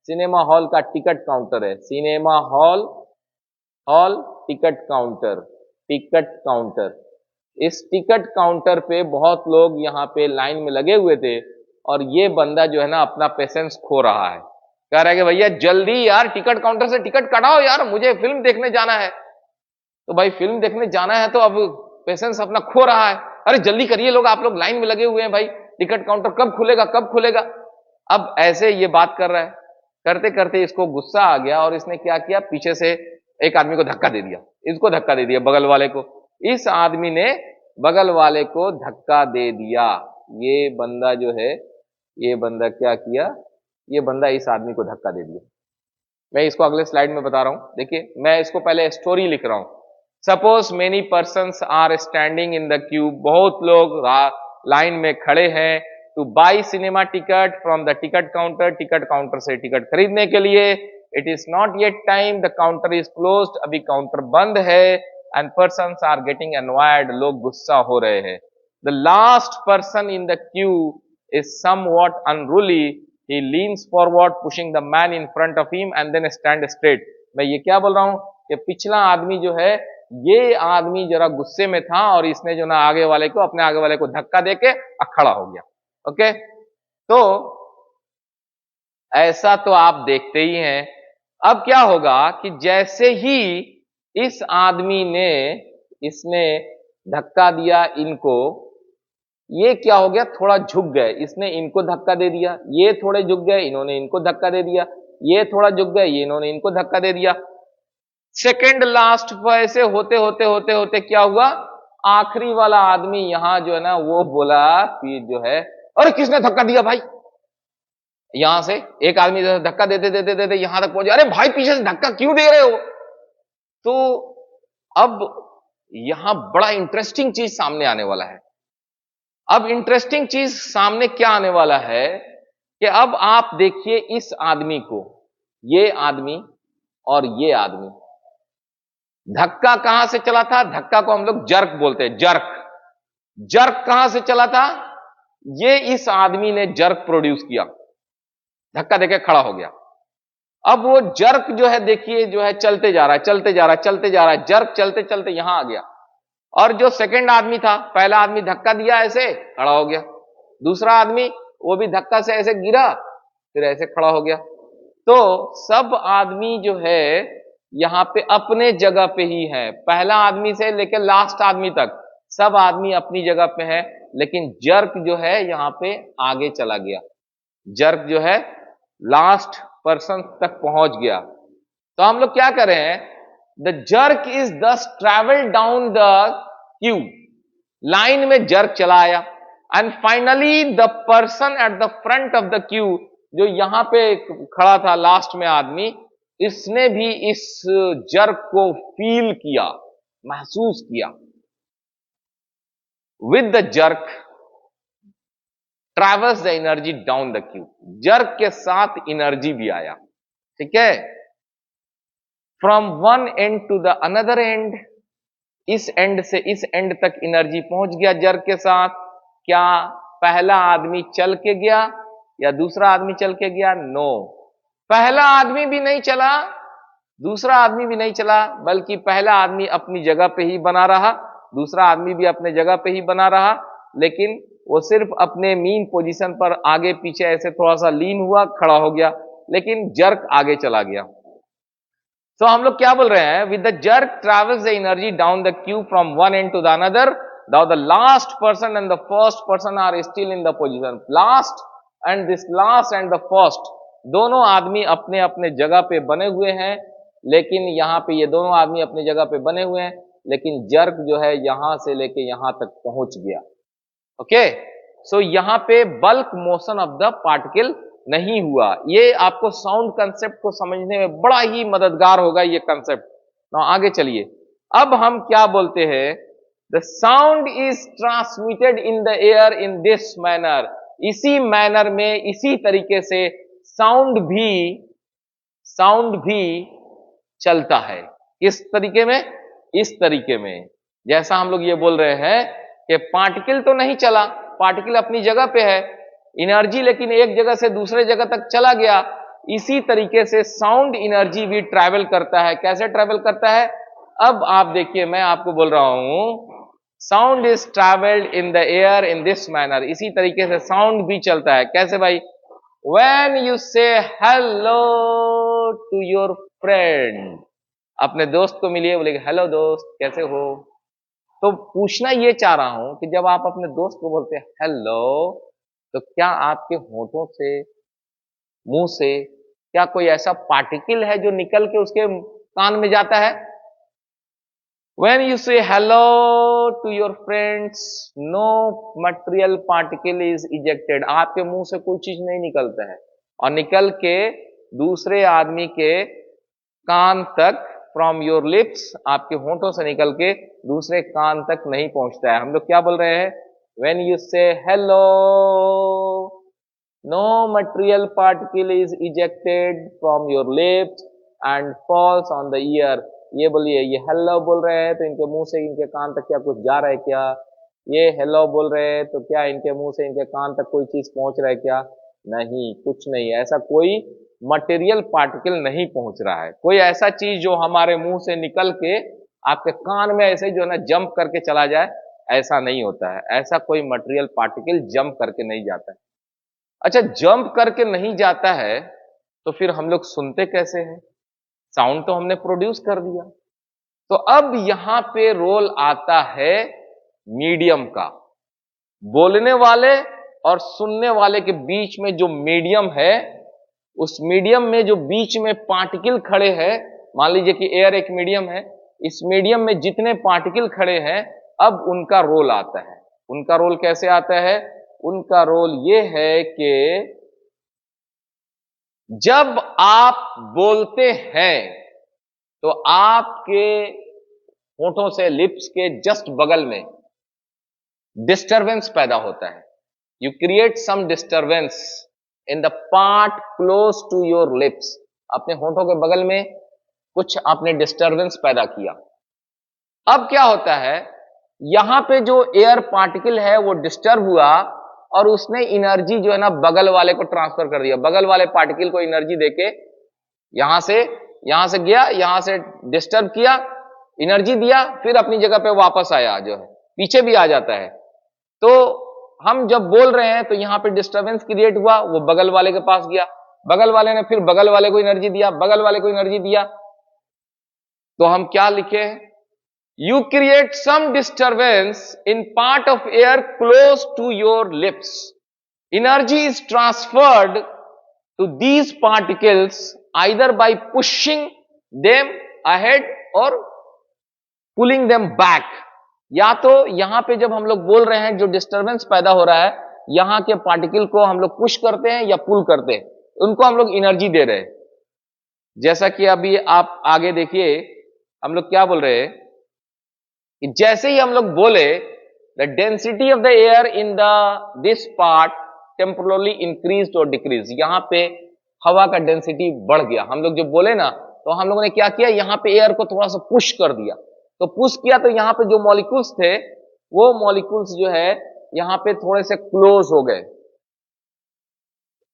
सिनेमा हॉल का टिकट काउंटर है, cinema hall ticket counter, ticket counter. इस टिकट काउंटर पे बहुत लोग यहाँ पे लाइन में लगे हुए थे और ये बंदा जो है ना अपना पेशेंस खो रहा है, कह रहा है कि भैया जल्दी यार टिकट काउंटर से टिकट कटाओ यार, मुझे फिल्म देखने जाना है। तो भाई फिल्म देखने जाना है तो अब पेशेंस अपना खो रहा है, अरे जल्दी करिए लोग, आप लोग लाइन में लगे हुए हैं भाई, टिकट काउंटर कब खुलेगा कब खुलेगा। अब ऐसे ये बात कर रहा है, करते करते इसको गुस्सा आ गया और इसने क्या किया, पीछे से एक आदमी को धक्का दे दिया, इसको धक्का दे दिया बगल वाले को। इस आदमी ने बगल वाले को धक्का दे दिया। ये बंदा जो है, ये बंदा क्या किया, ये बंदा इस आदमी को धक्का दे दिया। मैं इसको अगले स्लाइड में बता रहा हूं। देखिए मैं इसको पहले स्टोरी लिख रहा हूं। Suppose many persons are standing in the queue, बहुत लोग लाइन में खड़े हैं to buy cinema ticket from the ticket counter, ticket counter से टिकट खरीदने के लिए। It is not yet time, the counter is closed, अभी काउंटर बंद है। And persons are getting annoyed, लोग गुस्सा हो रहे हैं। The last person in the queue is somewhat unruly, he leans forward pushing the man in front of him and then stand straight। मैं ये क्या बोल रहा हूं कि पिछला आदमी जो है, ये आदमी जरा गुस्से में था और इसने जो ना आगे वाले को, अपने आगे वाले को धक्का देके खड़ा हो गया। ओके, तो ऐसा तो आप देखते ही हैं। अब क्या होगा कि जैसे ही इस आदमी ने, इसने धक्का दिया इनको, ये क्या हो गया, थोड़ा झुक गए, इसने इनको धक्का दे दिया, ये थोड़े झुक गए, इन्होंने इनको धक्का दे दिया, ये थोड़ा झुक गए, ये इन्होंने इनको धक्का दे दिया। सेकंड लास्ट पर ऐसे होते होते होते होते क्या हुआ, आखिरी वाला आदमी यहां जो है ना वो बोला फिर जो है, अरे किसने धक्का दिया भाई, यहां से एक आदमी धक्का देते देते देते यहां तक पहुंचे, अरे भाई पीछे से धक्का क्यों दे रहे हो। तो अब यहां बड़ा इंटरेस्टिंग चीज सामने आने वाला है। अब इंटरेस्टिंग चीज सामने क्या आने वाला है कि अब आप देखिए इस आदमी को, ये आदमी और ये आदमी, धक्का कहां से चला था, धक्का को हम लोग जर्क बोलते हैं, जर्क। जर्क कहां से चला था, ये इस आदमी ने जर्क प्रोड्यूस किया, धक्का देके खड़ा हो गया। अब वो जर्क जो है देखिए जो है चलते जा रहा है, चलते जा रहा है, चलते जा रहा है, जर्क चलते चलते यहां आ गया। और जो सेकंड आदमी था, पहला आदमी धक्का दिया ऐसे खड़ा हो गया, दूसरा आदमी वो भी धक्का से ऐसे गिरा फिर ऐसे खड़ा हो गया। तो सब आदमी जो है यहां पे अपने जगह पे ही है, पहला आदमी से लेकर लास्ट आदमी तक सब आदमी अपनी जगह पे है, लेकिन जर्क जो है यहां पे आगे चला गया, जर्क जो है लास्ट पर्सन तक पहुंच गया। तो हम लोग क्या कर रहे हैं, द जर्क इज दस travel down the Q, line में जर्क चला आया, and finally the person at the front of the Q, जो यहां पे खड़ा था लास्ट में आदमी, इसने भी इस जर्क को फील किया, महसूस किया। With the jerk traverse the energy down the queue, jerk के साथ एनर्जी भी आया, ठीक है, from one end to the another end, इस एंड से इस एंड तक एनर्जी पहुंच गया जर्क के साथ। क्या पहला आदमी चल के गया या दूसरा आदमी चल के गया, नो, पहला आदमी भी नहीं चला, दूसरा आदमी भी नहीं चला, बल्कि पहला आदमी अपनी जगह पे ही बना रहा, दूसरा आदमी भी अपने जगह पे ही बना रहा, लेकिन वो सिर्फ अपने मीन पोजीशन पर आगे पीछे ऐसे थोड़ा सा लीन हुआ, खड़ा हो गया, लेकिन जर्क आगे चला गया। तो हम लोग क्या बोल रहे हैं, with the jerk travels the energy down the queue from one end to the another, now the last person and the first person are still in the position, last end this last end the first, दोनों आदमी अपने अपने जगह पे बने हुए हैं, लेकिन यहां पे ये दोनों आदमी अपनी जगह पे बने हुए हैं, लेकिन जर्क जो है यहां से लेके यहां तक पहुंच गया। ओके, सो यहां पे bulk motion of the particle नहीं हुआ। ये आपको साउंड कंसेप्ट को समझने में बड़ा ही मददगार होगा ये कंसेप्ट। ना आगे चलिए, अब हम क्या बोलते हैं, the sound is transmitted in the air in this manner, इसी मैनर में, इसी तरीके से साउंड भी चलता है। किस तरीके में, इस तरीके में, जैसा हम लोग ये बोल रहे हैं कि पार्टिकल तो नहीं चला, पार्टिकल अपनी जगह पे है, एनर्जी लेकिन एक जगह से दूसरे जगह तक चला गया, इसी तरीके से साउंड एनर्जी भी ट्रैवल करता है। कैसे ट्रैवल करता है, अब आप देखिए, मैं आपको बोल रहा हूं, sound is travelled in the air in this manner, इसी तरीके से साउंड भी चलता है। कैसे भाई, व्हेन यू से हेलो टू योर फ्रेंड, अपने दोस्त को मिलिए, बोले हेलो दोस्त कैसे हो, तो पूछना ये चाह रहा हूं कि जब आप अपने दोस्त को बोलते हैं हेलो, तो क्या आपके होठों से, मुंह से, क्या कोई ऐसा पार्टिकल है जो निकल के उसके कान में जाता है? When you say hello to your friends, no material particle is ejected. आपके मुंह से कोई चीज नहीं निकलता है और निकल के दूसरे आदमी के कान तक, फ्रॉम योर लिप्स, आपके होठों से निकल के दूसरे कान तक नहीं पहुंचता है। हम लोग क्या बोल रहे हैं, when you say hello, no material particle is ejected from your lips and falls on the ear. ये बोलिए, ये हेलो बोल रहे हैं तो इनके मुंह से इनके कान तक क्या कुछ जा रहा है क्या? ये हेलो बोल रहे हैं तो क्या इनके मुंह से इनके कान तक कोई चीज पहुंच रहा है क्या? नहीं, कुछ नहीं, ऐसा कोई मटेरियल पार्टिकल नहीं पहुंच रहा है। कोई ऐसा चीज जो हमारे मुंह से निकल के आपके कान में ऐसे जो है ना जंप करके चला जाए, ऐसा नहीं होता है। ऐसा कोई मटेरियल पार्टिकल जंप करके नहीं जाता है। अच्छा, जंप करके नहीं जाता है तो फिर हम लोग सुनते कैसे हैं? साउंड तो हमने प्रोड्यूस कर दिया। तो अब यहां पे रोल आता है मीडियम का। बोलने वाले और सुनने वाले के बीच में जो मीडियम है, उस मीडियम में जो बीच में पार्टिकल खड़े हैं, मान लीजिए कि एयर एक मीडियम है, इस मीडियम में जितने पार्टिकल खड़े हैं, अब उनका रोल आता है। उनका रोल कैसे आता है? उनका रोल ये है कि जब आप बोलते हैं तो आपके होठों से, लिप्स के जस्ट बगल में डिस्टरबेंस पैदा होता है। You create some disturbance in the part close to your lips. अपने होठों के बगल में कुछ आपने डिस्टरबेंस पैदा किया। अब क्या होता है, यहां पे जो एयर पार्टिकल है वो डिस्टर्ब हुआ और उसने एनर्जी जो है ना बगल वाले को ट्रांसफर कर दिया। बगल वाले पार्टिकल को एनर्जी देके यहां से गया, यहां से डिस्टर्ब किया, एनर्जी दिया, फिर अपनी जगह पे वापस आया, जो है पीछे भी आ जाता है। तो हम जब बोल रहे हैं तो यहां पे डिस्टरबेंस क्रिएट हुआ, वो बगल वाले के पास गया, बगल वाले ने फिर बगल वाले को एनर्जी दिया, बगल वाले को एनर्जी दिया। तो हम क्या लिखे हैं? You create some disturbance in part of air close to your lips. Energy is transferred to these particles either by pushing them ahead or pulling them back. या तो यहां पे जब हम लोग बोल रहे हैं, जो डिस्टरबेंस पैदा हो रहा है, यहां के पार्टिकल को हम लोग पुश करते हैं या पुल करते हैं, उनको हम लोग एनर्जी दे रहे हैं। जैसा कि अभी आप आगे देखिए, हम लोग क्या बोल रहे हैं कि जैसे ही हम लोग बोले, the density of the air in the this part temporarily increase और डिक्रीज। यहां पे हवा का डेंसिटी बढ़ गया। हम लोग जो बोले ना, तो हम लोगों ने क्या किया, यहां पे एयर को थोड़ा सा पुश कर दिया। तो पुश किया तो यहां पे जो मॉलिक्यूल्स थे, वो मॉलिक्यूल्स जो है यहां पे थोड़े से क्लोज हो गए।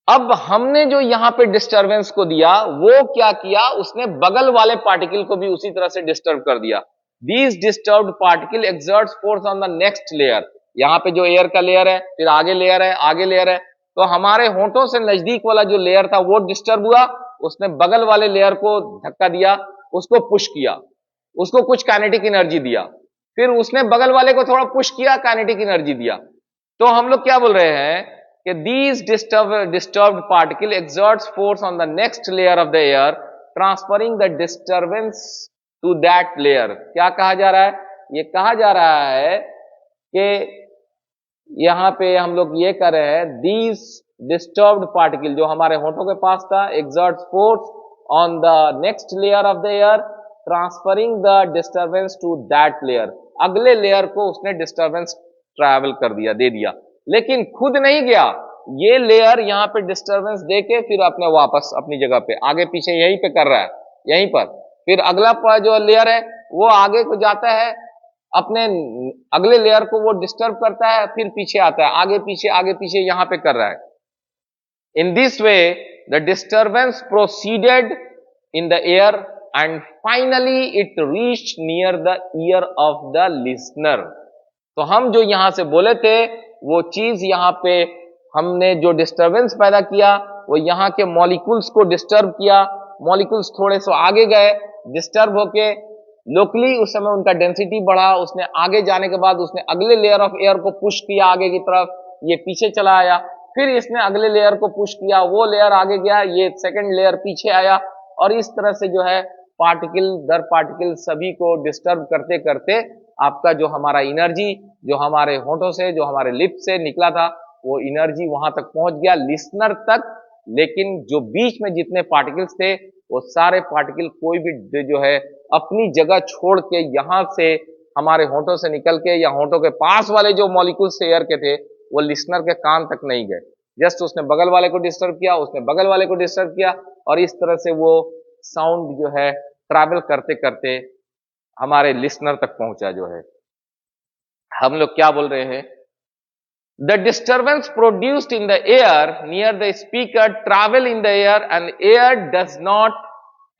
अब हमने जो यहां पे डिस्टरबेंस को दिया, वो क्या किया, उसने बगल वाले पार्टिकल को भी उसी तरह से डिस्टर्ब कर दिया। These disturbed particle exerts force on the next layer. यहां पे जो एयर का लेयर है, फिर आगे लेयर है, आगे लेयर है, तो हमारे होंठों से नजदीक वाला जो लेयर था वो डिस्टर्ब हुआ, उसने बगल वाले लेयर को धक्का दिया, उसको पुश किया, उसको कुछ काइनेटिक एनर्जी दिया, फिर उसने बगल वाले को थोड़ा पुश किया, काइनेटिक एनर्जी दिया। तो हम लोग क्या बोल रहे हैं कि these disturbed particle exerts force on the next layer of the air, transferring the disturbance to that layer. क्या कहा जा रहा है? ये कहा जा रहा है कि यहां पे हम लोग ये कर रहे हैं, दीज डिस्टर्ब्ड पार्टिकल जो हमारे होठों के पास था, exerts force on the next layer of the air, transferring the disturbance to that layer। अगले लेयर को उसने डिस्टर्बेंस ट्रैवल कर दिया, दे दिया, लेकिन खुद नहीं गया। ये लेयर यहां पे डिस्टर्बेंस देके फिर अपने वापस अपनी जगह पे आगे पीछे यहीं पे कर रहा है, यहीं पर। फिर अगला जो लेयर है वो आगे को जाता है, अपने अगले लेयर को वो डिस्टर्ब करता है, फिर पीछे आता है, आगे पीछे यहां पे कर रहा है। In this way the disturbance proceeded in the air and finally it reached near the ear of the listener. तो हम जो यहां से बोले थे, वो चीज यहां पे हमने जो डिस्टर्बेंस पैदा किया, वो यहां के मॉलिक्यूल्स को डिस्टर्ब किया। मॉलिक्यूल्स थोड़े से आगे गए, डिस्टर्ब होके लोकली उस समय उनका डेंसिटी बढ़ा। उसने आगे जाने के बाद उसने अगले लेयर ऑफ एयर को पुश किया आगे की तरफ, ये पीछे चला आया, फिर इसने अगले लेयर को पुश किया, वो लेयर आगे गया, ये सेकंड लेयर पीछे आया, और इस तरह से जो है पार्टिकल दर पार्टिकल सभी को डिस्टर्ब करते करते आपका जो हमारा एनर्जी, जो हमारे होठों से, जो हमारे लिप से निकला था, वो एनर्जी वहां तक पहुंच गया, लिसनर तक। लेकिन जो बीच में जितने पार्टिकल्स थे, वो सारे पार्टिकल कोई भी जो है अपनी जगह छोड़ के यहां से हमारे होठों से निकल के या होठों के पास वाले जो मॉलिक्यूल्स एयर के थे, वो लिसनर के कान तक नहीं गए। जस्ट उसने बगल वाले को डिस्टर्ब किया, उसने बगल वाले को डिस्टर्ब किया, और इस तरह से वो साउंड जो है ट्रैवल करते करते हमारे लिसनर तक पहुंचा। जो है हम लोग क्या बोल रहे हैं, the disturbance produced in the air near the speaker travel in the air and air does not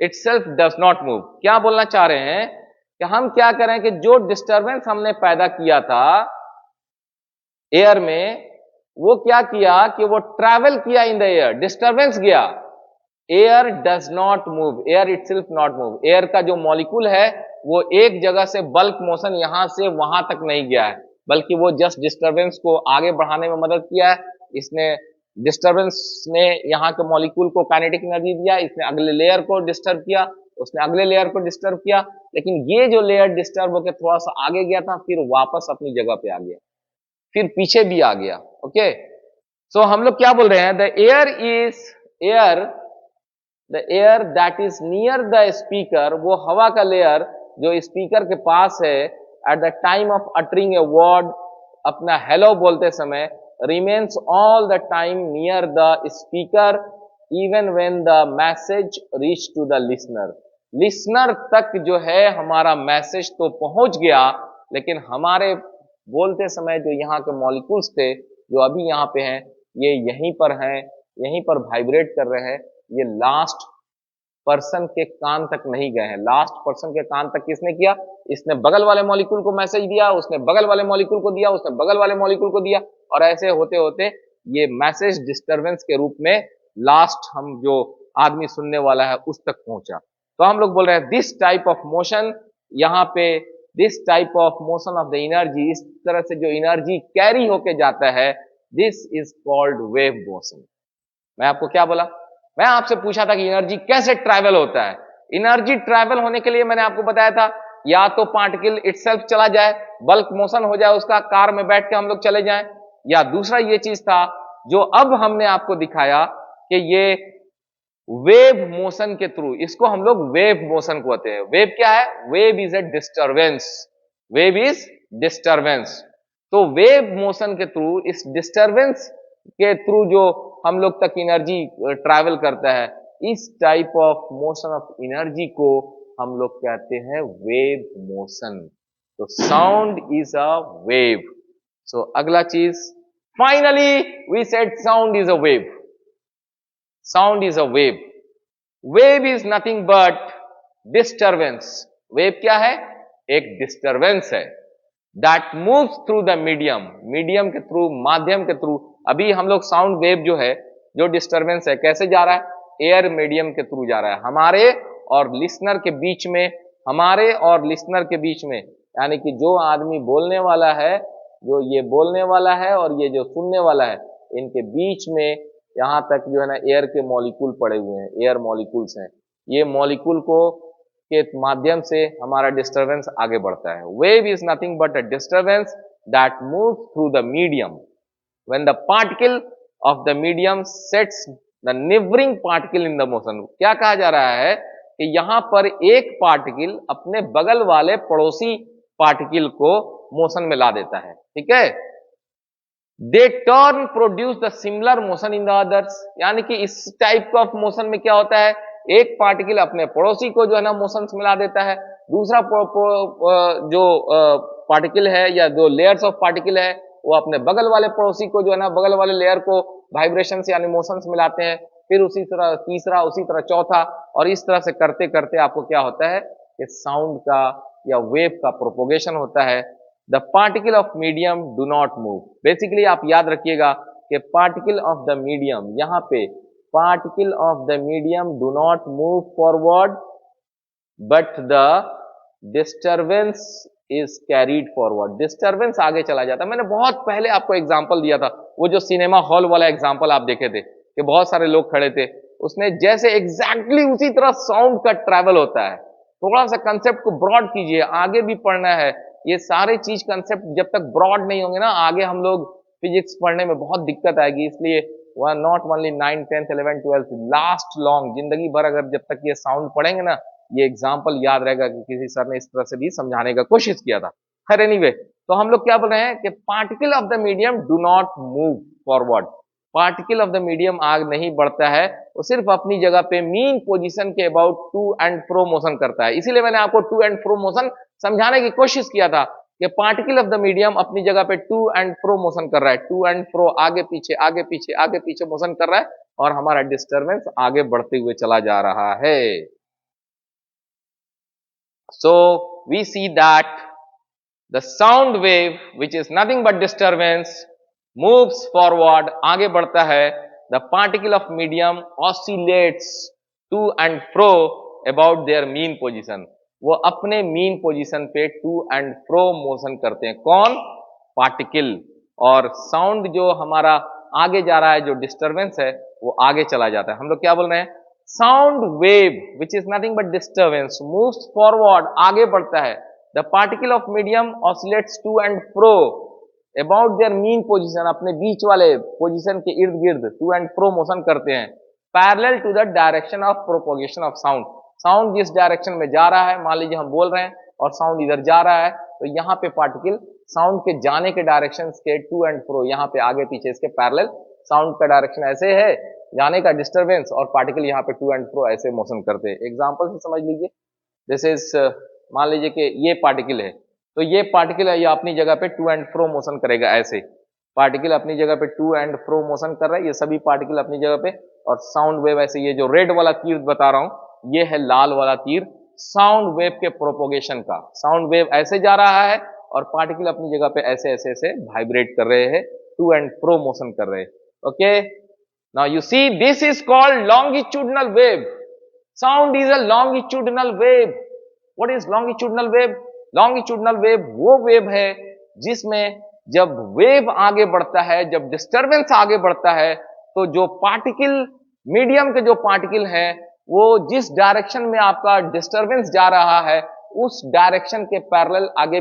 itself does not move. क्या बोलना चाह रहे हैं कि हम क्या करें कि जो डिस्टर्बेंस हमने पैदा किया था एयर में, वो क्या किया कि वो ट्रैवल किया इन द एयर, डिस्टर्बेंस गया, air does not move, air itself not move. Air का जो मॉलिक्यूल है वो एक जगह से बल्क मोशन यहां से वहां तक नहीं गया है, बल्कि वो जस्ट डिस्टरबेंस को आगे बढ़ाने में मदद किया है। इसने डिस्टरबेंस ने यहाँ के मॉलिक्यूल को काइनेटिक एनर्जी दिया, इसने अगले लेयर को डिस्टर्ब किया, उसने अगले लेयर को डिस्टर्ब किया, लेकिन ये जो लेयर डिस्टर्ब होकर थोड़ा सा आगे गया था, फिर वापस अपनी जगह पे आ गया, फिर पीछे भी आ गया। ओके, सो हम लोग क्या बोल रहे हैं, the air that is near the speaker, वो हवा का लेयर जो स्पीकर के पास है, at the time of uttering a word, अपना हेलो बोलते समय, remains all the time near the speaker even when the message reach to the listener तक जो है हमारा मैसेज तो पहुंच गया, लेकिन हमारे बोलते समय जो यहाँ के मॉलिक्यूल्स थे जो अभी यहाँ पे हैं, ये यहीं पर हैं, यहीं पर वाइब्रेट कर रहे हैं, ये लास्ट पर्सन के कान तक नहीं गए हैं। लास्ट पर्सन के कान तक किसने किया, इसने बगल वाले मॉलिक्यूल को मैसेज दिया, उसने बगल वाले मॉलिक्यूल को दिया, उसने बगल वाले मॉलिक्यूल को दिया, और ऐसे होते होते ये मैसेज डिस्टरबेंस के रूप में लास्ट हम जो आदमी सुनने वाला है उस तक पहुंचा। तो हम लोग बोल रहे हैं दिस टाइप ऑफ मोशन, यहाँ पे this type of motion of the energy, इस तरह से जो एनर्जी कैरी होके जाता है, this is called wave motion. मैं आपको क्या बोला, मैं आपसे पूछा था कि एनर्जी कैसे ट्रैवल होता है। एनर्जी ट्रैवल होने के लिए मैंने आपको बताया था, या तो पार्टिकल इटसेल्फ चला जाए, बल्क मोशन हो जाए उसका, कार में बैठ के हम लोग चले जाएं, या दूसरा ये चीज था जो अब हमने आपको दिखाया कि ये वेव मोशन के थ्रू, इसको हम लोग वेव मोशन कहते हैं। वेव क्या है, wave is a disturbance, wave is disturbance. तो वेव मोशन के थ्रू, इस डिस्टरबेंस के थ्रू जो हम लोग तक एनर्जी ट्रैवल करता है, इस type of motion of energy को हम लोग कहते हैं वेव मोशन। तो sound is a wave. So अगला चीज, finally we said sound is a wave. Sound is a wave. Wave is nothing but disturbance. Wave क्या है, एक डिस्टरबेंस है, that moves through the medium, medium के through, माध्यम के थ्रू। अभी हम लोग साउंड वेव जो है, जो डिस्टरबेंस है, कैसे जा रहा है, एयर मीडियम के थ्रू जा रहा है, हमारे और लिसनर के बीच में, हमारे और लिसनर के बीच में, यानी कि जो आदमी बोलने वाला है, जो ये बोलने वाला है और ये जो सुनने वाला है, इनके बीच में यहां तक जो है ना एयर के मॉलिक्यूल पड़े हुए हैं, एयर मॉलिक्यूल्स हैं। ये मॉलिक्यूल को के माध्यम से हमारा डिस्टरबेंस आगे बढ़ता है। Wave is nothing but a disturbance that moves through the medium when the particle of the medium sets the neighbouring particle in the motion. क्या कहा जा रहा है कि यहां पर एक पार्टिकल अपने बगल वाले पड़ोसी पार्टिकल को मोशन में ला देता है, ठीक है। They turn produce the similar motion in the others, यानी कि इस टाइप ऑफ मोशन में क्या होता है, एक पार्टिकल अपने पड़ोसी को जो है ना मोशन मिला देता है, दूसरा जो पार्टिकल है या जो लेयर्स ऑफ पार्टिकल है वो अपने बगल वाले पड़ोसी को जो है ना बगल वाले लेयर को वाइब्रेशन यानी मोशन मिलाते हैं, फिर उसी तरह तीसरा, उसी तरह चौथा, और इस तरह से करते करते आपको क्या होता है कि साउंड का या वेव का प्रोपोगेशन होता है। The particle of medium do not move. Basically आप याद रखिएगा कि पार्टिकल ऑफ द मीडियम, यहां पे particle of the medium do not move forward but the disturbance is carried forward. Disturbance आगे चला जाता है। मैंने बहुत पहले आपको एग्जांपल दिया था, वो जो सिनेमा हॉल वाला एग्जांपल आप देखे थे कि बहुत सारे लोग खड़े थे, उसने जैसे एग्जैक्टली उसी तरह साउंड का ट्रैवल होता है। थोड़ा सा कंसेप्ट को ब्रॉड कीजिए, आगे भी पढ़ना है। ये सारे चीज कंसेप्ट जब तक ब्रॉड नहीं होंगे ना, आगे हम लोग फिजिक्स पढ़ने में बहुत दिक्कत आएगी। इसलिए वह नॉट ओनली 9, 10, 11, 12, लास्ट लॉन्ग जिंदगी भर अगर जब तक ये साउंड पढ़ेंगे ना, ये एग्जाम्पल याद रहेगा कि किसी सर ने इस तरह से भी समझाने का कोशिश किया था। खैर एनीवे, तो हम लोग क्या बोल रहे हैं कि particle of the medium do not move forward. Particle of the medium आगे नहीं बढ़ता है, वो सिर्फ अपनी जगह पे मीन पोजीशन के about to and fro motion करता है। इसीलिए मैंने आपको टू एंड फ्रो मोशन समझाने की कोशिश किया था कि पार्टिकल ऑफ द मीडियम अपनी जगह पे टू एंड फ्रो मोशन कर रहा है, टू एंड फ्रो, आगे पीछे आगे पीछे आगे पीछे मोशन कर रहा है, और हमारा डिस्टरबेंस आगे बढ़ते हुए चला जा रहा है। So we see that the sound wave, which is nothing but disturbance, moves forward, आगे बढ़ता है। The particle of medium oscillates to and fro about their mean position. वो अपने mean position पे to and fro motion करते हैं। कौन? Particle, और साउंड जो हमारा आगे जा रहा है, जो डिस्टरबेंस है वो आगे चला जाता है। हम लोग क्या बोल रहे हैं, sound wave which is nothing but disturbance moves forward, आगे बढ़ता है। The particle of medium oscillates to and fro about their mean position, अपने बीच वाले पोजीशन के इर्द गिर्द टू एंड फ्रो मोशन करते हैं, parallel to the direction of propagation of sound. Sound जिस डायरेक्शन में जा रहा है, मान लीजिए हम बोल रहे हैं और साउंड इधर जा रहा है, तो यहाँ पे पार्टिकल साउंड के जाने के डायरेक्शन के टू एंड फ्रो, यहाँ पे आगे पीछे इसके पैरेलल, साउंड का डायरेक्शन ऐसे है, जाने का डिस्टरबेंस, और पार्टिकल यहाँ पे टू एंड फ्रो ऐसे मोशन करते हैं। एग्जाम्पल से समझ लीजिए, दिस इज, मान लीजिए कि ये पार्टिकल है, तो ये पार्टिकल है, ये अपनी जगह पे टू एंड फ्रो मोशन करेगा ऐसे, पार्टिकल अपनी जगह पे टू एंड फ्रो मोशन कर रहा है, ये सभी पार्टिकल अपनी जगह पे, और साउंड वेव ऐसे, ये जो रेड वाला तीर बता रहा हूं ये है लाल वाला तीर साउंड वेव के प्रोपोगेशन का। साउंड वेव ऐसे जा रहा है और पार्टिकल अपनी जगह पे ऐसे ऐसे ऐसे वाइब्रेट कर रहे हैं, टू एंड फ्रो मोशन कर रहे हैं। Okay, now you see this is called longitudinal wave. Sound is a longitudinal wave. What is longitudinal wave? Longitudinal wave वो वेव है जिसमें जब वेव आगे बढ़ता है, जब डिस्टरबेंस आगे बढ़ता है, तो जो पार्टिकल, मीडियम के जो पार्टिकल हैं, वो जिस डायरेक्शन में आपका डिस्टरबेंस जा रहा है उस डायरेक्शन के पैरेलल आगे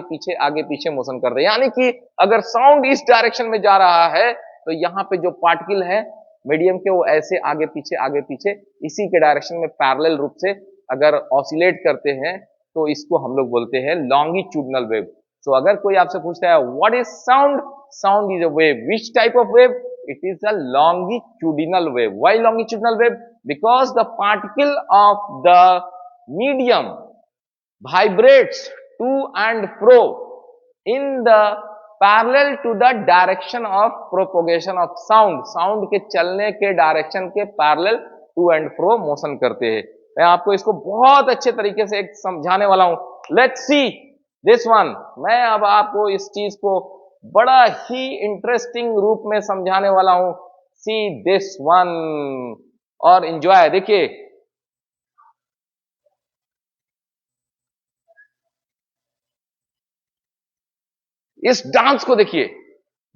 पीछे मोशन कर रहे हैं। यानी कि अगर साउंड इस डायरेक्शन में जा रहा है तो यहाँ पे जो पार्टिकल है मीडियम के, वो ऐसे आगे पीछे इसी के डायरेक्शन में पैरेलल रूप से अगर ऑसिलेट करते हैं तो इसको हम लोग बोलते हैं लॉन्गिट्यूडनल वेव। सो अगर कोई आपसे पूछता है what is sound, sound is a wave. Which type of wave? It is a longitudinal wave. Why longitudinal wave? Because the particle of the medium vibrates to and fro in the parallel to the direction of propagation of sound. Sound के चलने के direction के parallel to and fro motion करते हैं। मैं आपको इसको बहुत अच्छे तरीके से एक समझाने वाला हूं। Let's see this one. मैं अब आपको इस चीज को बड़ा ही इंटरेस्टिंग रूप में समझाने वाला हूं। सी दिस वन और एंजॉय। देखिए, इस डांस को देखिए,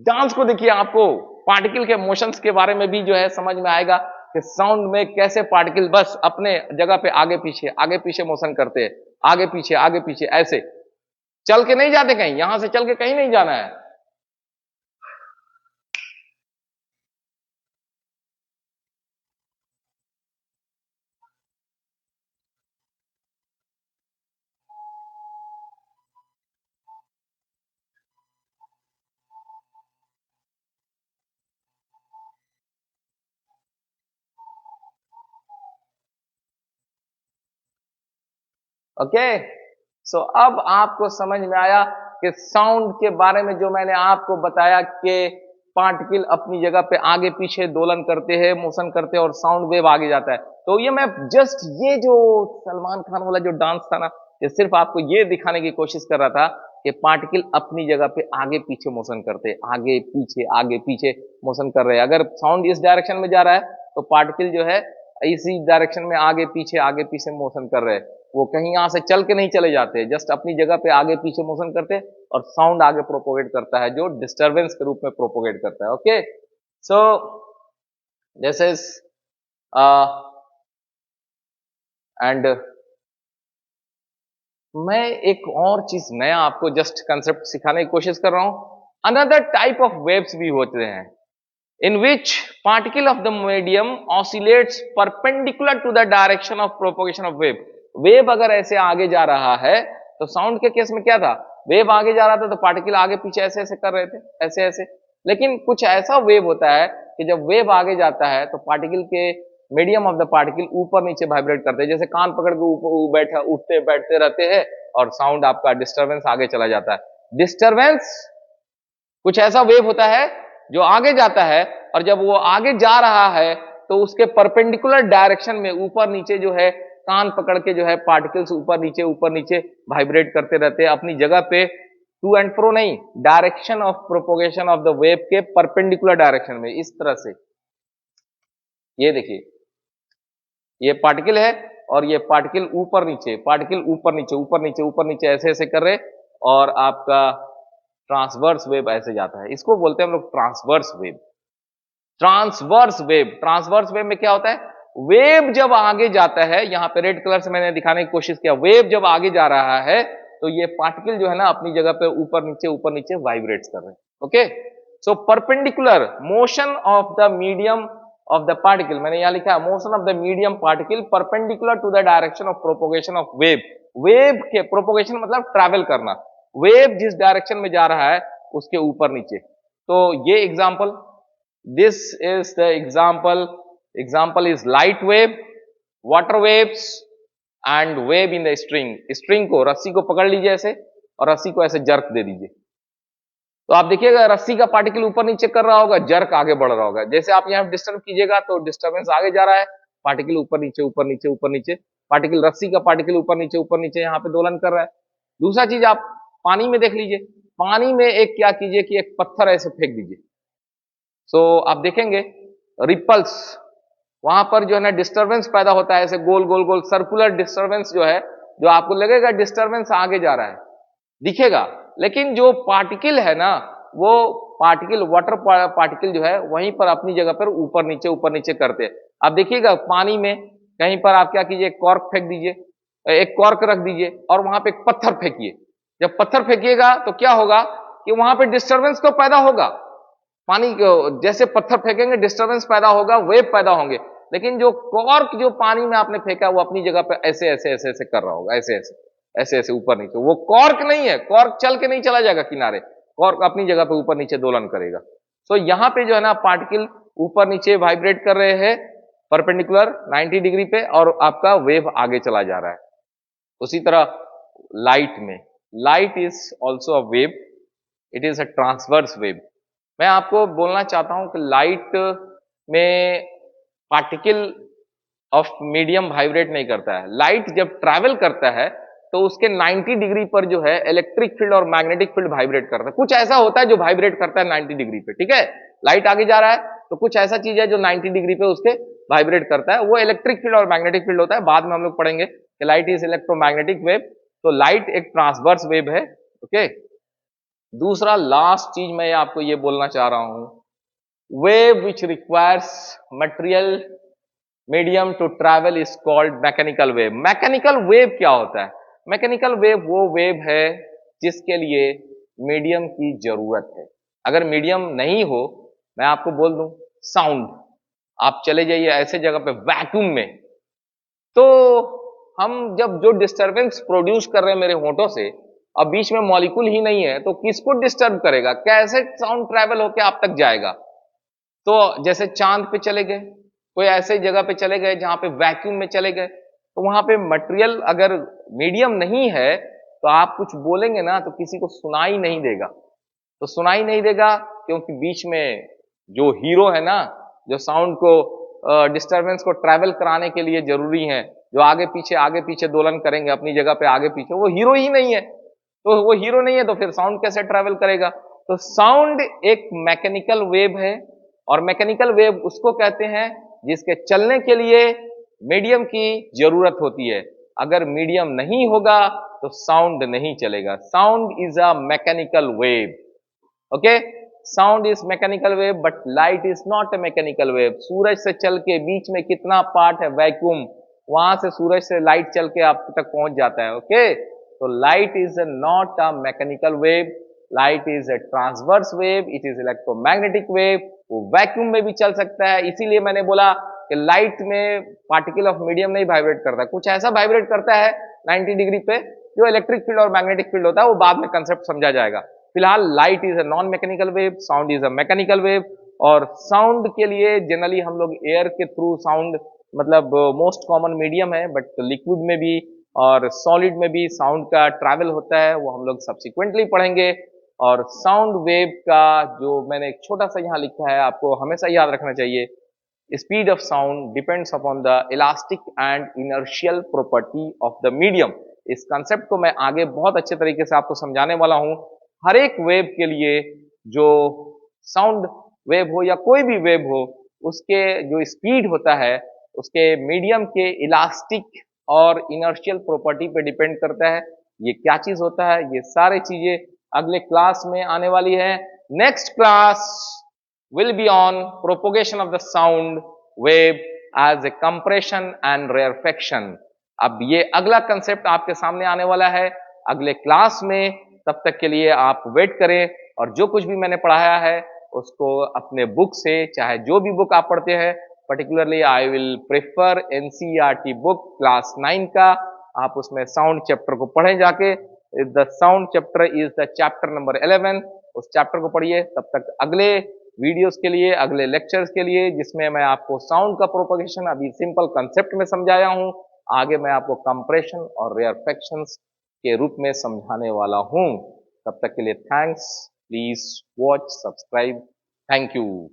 डांस को देखिए, आपको पार्टिकल के मोशंस के बारे में भी जो है समझ में आएगा कि साउंड में कैसे पार्टिकल बस अपने जगह पे आगे पीछे मोशन करते हैं, आगे पीछे ऐसे चल के नहीं जाते कहीं, यहां से चल के कहीं नहीं जाना है। ओके, सो अब आपको समझ में आया कि साउंड के बारे में जो मैंने आपको बताया कि पार्टिकल अपनी जगह पे आगे पीछे दोलन करते हैं, मोशन करते हैं और साउंड वेव आगे जाता है। तो ये मैं जस्ट ये जो सलमान खान वाला जो डांस था ना, ये सिर्फ आपको ये दिखाने की कोशिश कर रहा था कि पार्टिकल अपनी जगह पे आगे पीछे मोशन करते हैं, आगे पीछे मोशन कर रहे हैं। अगर साउंड इस डायरेक्शन में जा रहा है तो पार्टिकल जो है इसी डायरेक्शन में आगे पीछे मोशन कर रहे हैं। वो कहीं यहां से चल के नहीं चले जाते, जस्ट अपनी जगह पे आगे पीछे मोशन करते और साउंड आगे प्रोपोगेट करता है, जो डिस्टरबेंस के रूप में प्रोपोगेट करता है। Okay, so this is and मैं एक और चीज नया आपको जस्ट कंसेप्ट सिखाने की कोशिश कर रहा हूं। अनदर टाइप ऑफ वेव्स भी होते हैं in which particle of the medium oscillates perpendicular to the direction of propagation of wave. Wave अगर ऐसे आगे जा रहा है तो साउंड के केस में क्या था, वेव आगे जा रहा था तो पार्टिकल आगे पीछे ऐसे ऐसे कर रहे थे, ऐसे ऐसे। लेकिन कुछ ऐसा वेव होता है कि जब वेव आगे जाता है तो पार्टिकल के मीडियम ऑफ द पार्टिकल ऊपर नीचे वाइब्रेट करते हैं, जैसे कान पकड़ के ऊपर उठते बैठते रहते हैं और साउंड आपका डिस्टरबेंस आगे चला जाता है। डिस्टरबेंस कुछ ऐसा वेव होता है जो आगे जाता है और जब वो आगे जा रहा है तो उसके परपेंडिकुलर डायरेक्शन में ऊपर नीचे जो है कान पकड़ के जो है पार्टिकल्स ऊपर नीचे वाइब्रेट करते रहते हैं अपनी जगह पे, टू एंड फ्रो नहीं, direction of propagation of the wave के परपेंडिकुलर डायरेक्शन में, इस तरह से। ये देखिए, ये पार्टिकल है और ये पार्टिकल ऊपर नीचे ऐसे ऐसे कर रहे और आपका ट्रांसवर्स वेव ऐसे जाता है, इसको बोलते हैं हम लोग ट्रांसवर्स वेव। ट्रांसवर्स वेव में क्या होता है, वेव जब आगे जाता है, यहां पे रेड कलर से मैंने दिखाने की कोशिश किया, वेव जब आगे जा रहा है तो ये पार्टिकल जो है ना अपनी जगह पे ऊपर नीचे वाइब्रेट्स कर रहे हैं। Okay, so perpendicular motion of the medium of the particle, मैंने यहां लिखा है motion of the medium particle perpendicular to the direction of propagation of wave. Wave के प्रोपोगेशन मतलब ट्रैवल करना, वेव जिस डायरेक्शन में जा रहा है उसके ऊपर नीचे। तो ये example, this is the example is light wave, water waves and wave in the string को, रस्सी को पकड़ लीजिए ऐसे और रस्सी को ऐसे जर्क दे दीजिए, तो आप देखिएगा रस्सी का पार्टिकल ऊपर नीचे कर रहा होगा, जर्क आगे बढ़ रहा होगा। जैसे आप यहां डिस्टर्ब कीजिएगा तो डिस्टर्बेंस आगे जा रहा है, पार्टिकल ऊपर नीचे, पार्टिकल रस्सी का पार्टिकल ऊपर नीचे यहां पे दोलन कर रहा है। दूसरा चीज आप पानी में देख लीजिए, पानी में एक क्या कीजिए कि एक पत्थर ऐसे फेंक दीजिए, सो आप देखेंगे रिपल्स, वहां पर जो है ना डिस्टरबेंस पैदा होता है, ऐसे गोल गोल गोल सर्कुलर डिस्टरबेंस जो है, जो आपको लगेगा डिस्टरबेंस आगे जा रहा है दिखेगा, लेकिन जो पार्टिकल है ना वो पार्टिकल, वाटर पार्टिकल जो है वहीं पर अपनी जगह पर ऊपर नीचे करते हैं। आप देखिएगा पानी में कहीं पर आप क्या कीजिए, कॉर्क फेंक दीजिए, एक कॉर्क रख दीजिए और वहां पे एक पत्थर फेंकिए। जब पत्थर फेंकिएगा तो क्या होगा कि वहां पे डिस्टरबेंस तो पैदा होगा, पानी को जैसे पत्थर फेंकेंगे डिस्टरबेंस पैदा होगा, वेव पैदा होंगे, लेकिन जो कॉर्क जो पानी में आपने फेंका वो अपनी जगह पे ऐसे कर रहा होगा, ऐसे ऊपर नीचे। वो कॉर्क नहीं है, कॉर्क चल के नहीं चला जाएगा किनारे, कॉर्क अपनी जगह पे ऊपर नीचे दोलन करेगा। सो यहां पे जो है ना पार्टिकल ऊपर नीचे वाइब्रेट कर रहे हैं परपेंडिकुलर 90 डिग्री पे और आपका वेव आगे चला जा रहा है। उसी तरह लाइट में, light is also a wave, it is a transverse wave. मैं आपको बोलना चाहता हूं कि लाइट में पार्टिकल ऑफ मीडियम वाइब्रेट नहीं करता है। लाइट जब ट्रैवल करता है तो उसके 90 डिग्री पर जो है इलेक्ट्रिक फील्ड और मैग्नेटिक फील्ड वाइब्रेट करता है। कुछ ऐसा होता है जो वाइब्रेट करता है 90 डिग्री पे, ठीक है, लाइट आगे जा रहा है तो कुछ ऐसा चीज है जो 90 डिग्री पे उसके वाइब्रेट करता है, वो इलेक्ट्रिक फील्ड और मैग्नेटिक फील्ड होता है। बाद में हम लोग पढ़ेंगे कि लाइट इज इलेक्ट्रोमैग्नेटिक वेव, तो लाइट एक ट्रांसवर्स वेव है। ओके, दूसरा लास्ट चीज मैं आपको ये बोलना चाह रहा हूं, wave which requires material medium to travel is called mechanical wave. Mechanical wave क्या होता है? मैकेनिकल वेव वो वेव है जिसके लिए मीडियम की जरूरत है। अगर मीडियम नहीं हो, मैं आपको बोल दूं साउंड, आप चले जाइए ऐसे जगह पे वैक्यूम में, तो हम जब जो डिस्टरबेंस प्रोड्यूस कर रहे हैं मेरे होठों से, अब बीच में मॉलिक्यूल ही नहीं है तो किसको डिस्टर्ब करेगा, कैसे साउंड ट्रैवल होकर आप तक जाएगा? तो जैसे चांद पे चले गए, कोई ऐसे जगह पे चले गए जहां पे वैक्यूम में चले गए, तो वहां पे मटेरियल अगर मीडियम नहीं है तो आप कुछ बोलेंगे ना तो किसी को सुनाई नहीं देगा। तो सुनाई नहीं देगा क्योंकि बीच में जो हीरो है ना, जो साउंड को डिस्टरबेंस को ट्रैवल कराने के लिए जरूरी है, जो आगे पीछे दोलन करेंगे अपनी जगह पे आगे पीछे, वो हीरो ही नहीं है। तो वो हीरो नहीं है तो फिर साउंड कैसे ट्रैवल करेगा? तो साउंड एक मैकेनिकल वेव है, और मैकेनिकल वेव उसको कहते हैं जिसके चलने के लिए मीडियम की जरूरत होती है। अगर मीडियम नहीं होगा तो साउंड नहीं चलेगा। Sound is a mechanical wave. Okay, sound is mechanical wave but light is not a mechanical wave. सूरज से चल के बीच में कितना पार्ट है वैक्यूम, वहां से सूरज से लाइट चल के आप तक पहुंच जाता है। ओके, तो light is not a mechanical wave, light is a transverse wave, it is electromagnetic wave. वो वैक्यूम में भी चल सकता है, इसीलिए मैंने बोला कि लाइट में पार्टिकल ऑफ मीडियम नहीं वाइब्रेट करता, कुछ ऐसा वाइब्रेट करता है 90 डिग्री पे जो इलेक्ट्रिक फील्ड और मैग्नेटिक फील्ड होता है, वो बाद में कंसेप्ट समझा जाएगा। फिलहाल light is a non mechanical wave, sound is a mechanical wave. और साउंड के लिए जनरली हम लोग एयर के थ्रू साउंड, मतलब मोस्ट कॉमन मीडियम है, बट लिक्विड में भी और सॉलिड में भी साउंड का ट्रैवल होता है, वो हम लोग सब्सिक्वेंटली पढ़ेंगे। और साउंड वेव का जो मैंने एक छोटा सा यहाँ लिखा है, आपको हमेशा याद रखना चाहिए, speed of sound depends upon the elastic and inertial property of the medium. इस कंसेप्ट को मैं आगे बहुत अच्छे तरीके से आपको समझाने वाला हूं। हर एक वेव के लिए, जो साउंड वेव हो या कोई भी वेव हो, उसके जो स्पीड होता है उसके मीडियम के इलास्टिक और इनर्शियल प्रॉपर्टी पे डिपेंड करता है। ये क्या चीज होता है, ये सारे चीजें अगले क्लास में आने वाली है। Next class will be on propagation of the sound wave as a compression and rarefaction. अब ये अगला कंसेप्ट आपके सामने आने वाला है अगले क्लास में। तब तक के लिए आप वेट करें और जो कुछ भी मैंने पढ़ाया है उसको अपने बुक से, चाहे जो भी बुक आप पढ़ते हैं, particularly I will prefer NCERT book class 9 का, आप उसमें साउंड चैप्टर को पढ़ें जाके। The sound chapter is the chapter number 11, उस चैप्टर को पढ़िए। तब तक अगले वीडियोस के लिए, अगले लेक्चर्स के लिए, जिसमें मैं आपको साउंड का प्रोपगेशन अभी सिंपल कंसेप्ट में समझाया हूं, आगे मैं आपको कंप्रेशन और रेयरफेक्शंस के रूप में समझाने वाला हूं। तब तक के लिए thanks. Please watch, subscribe. Thank you.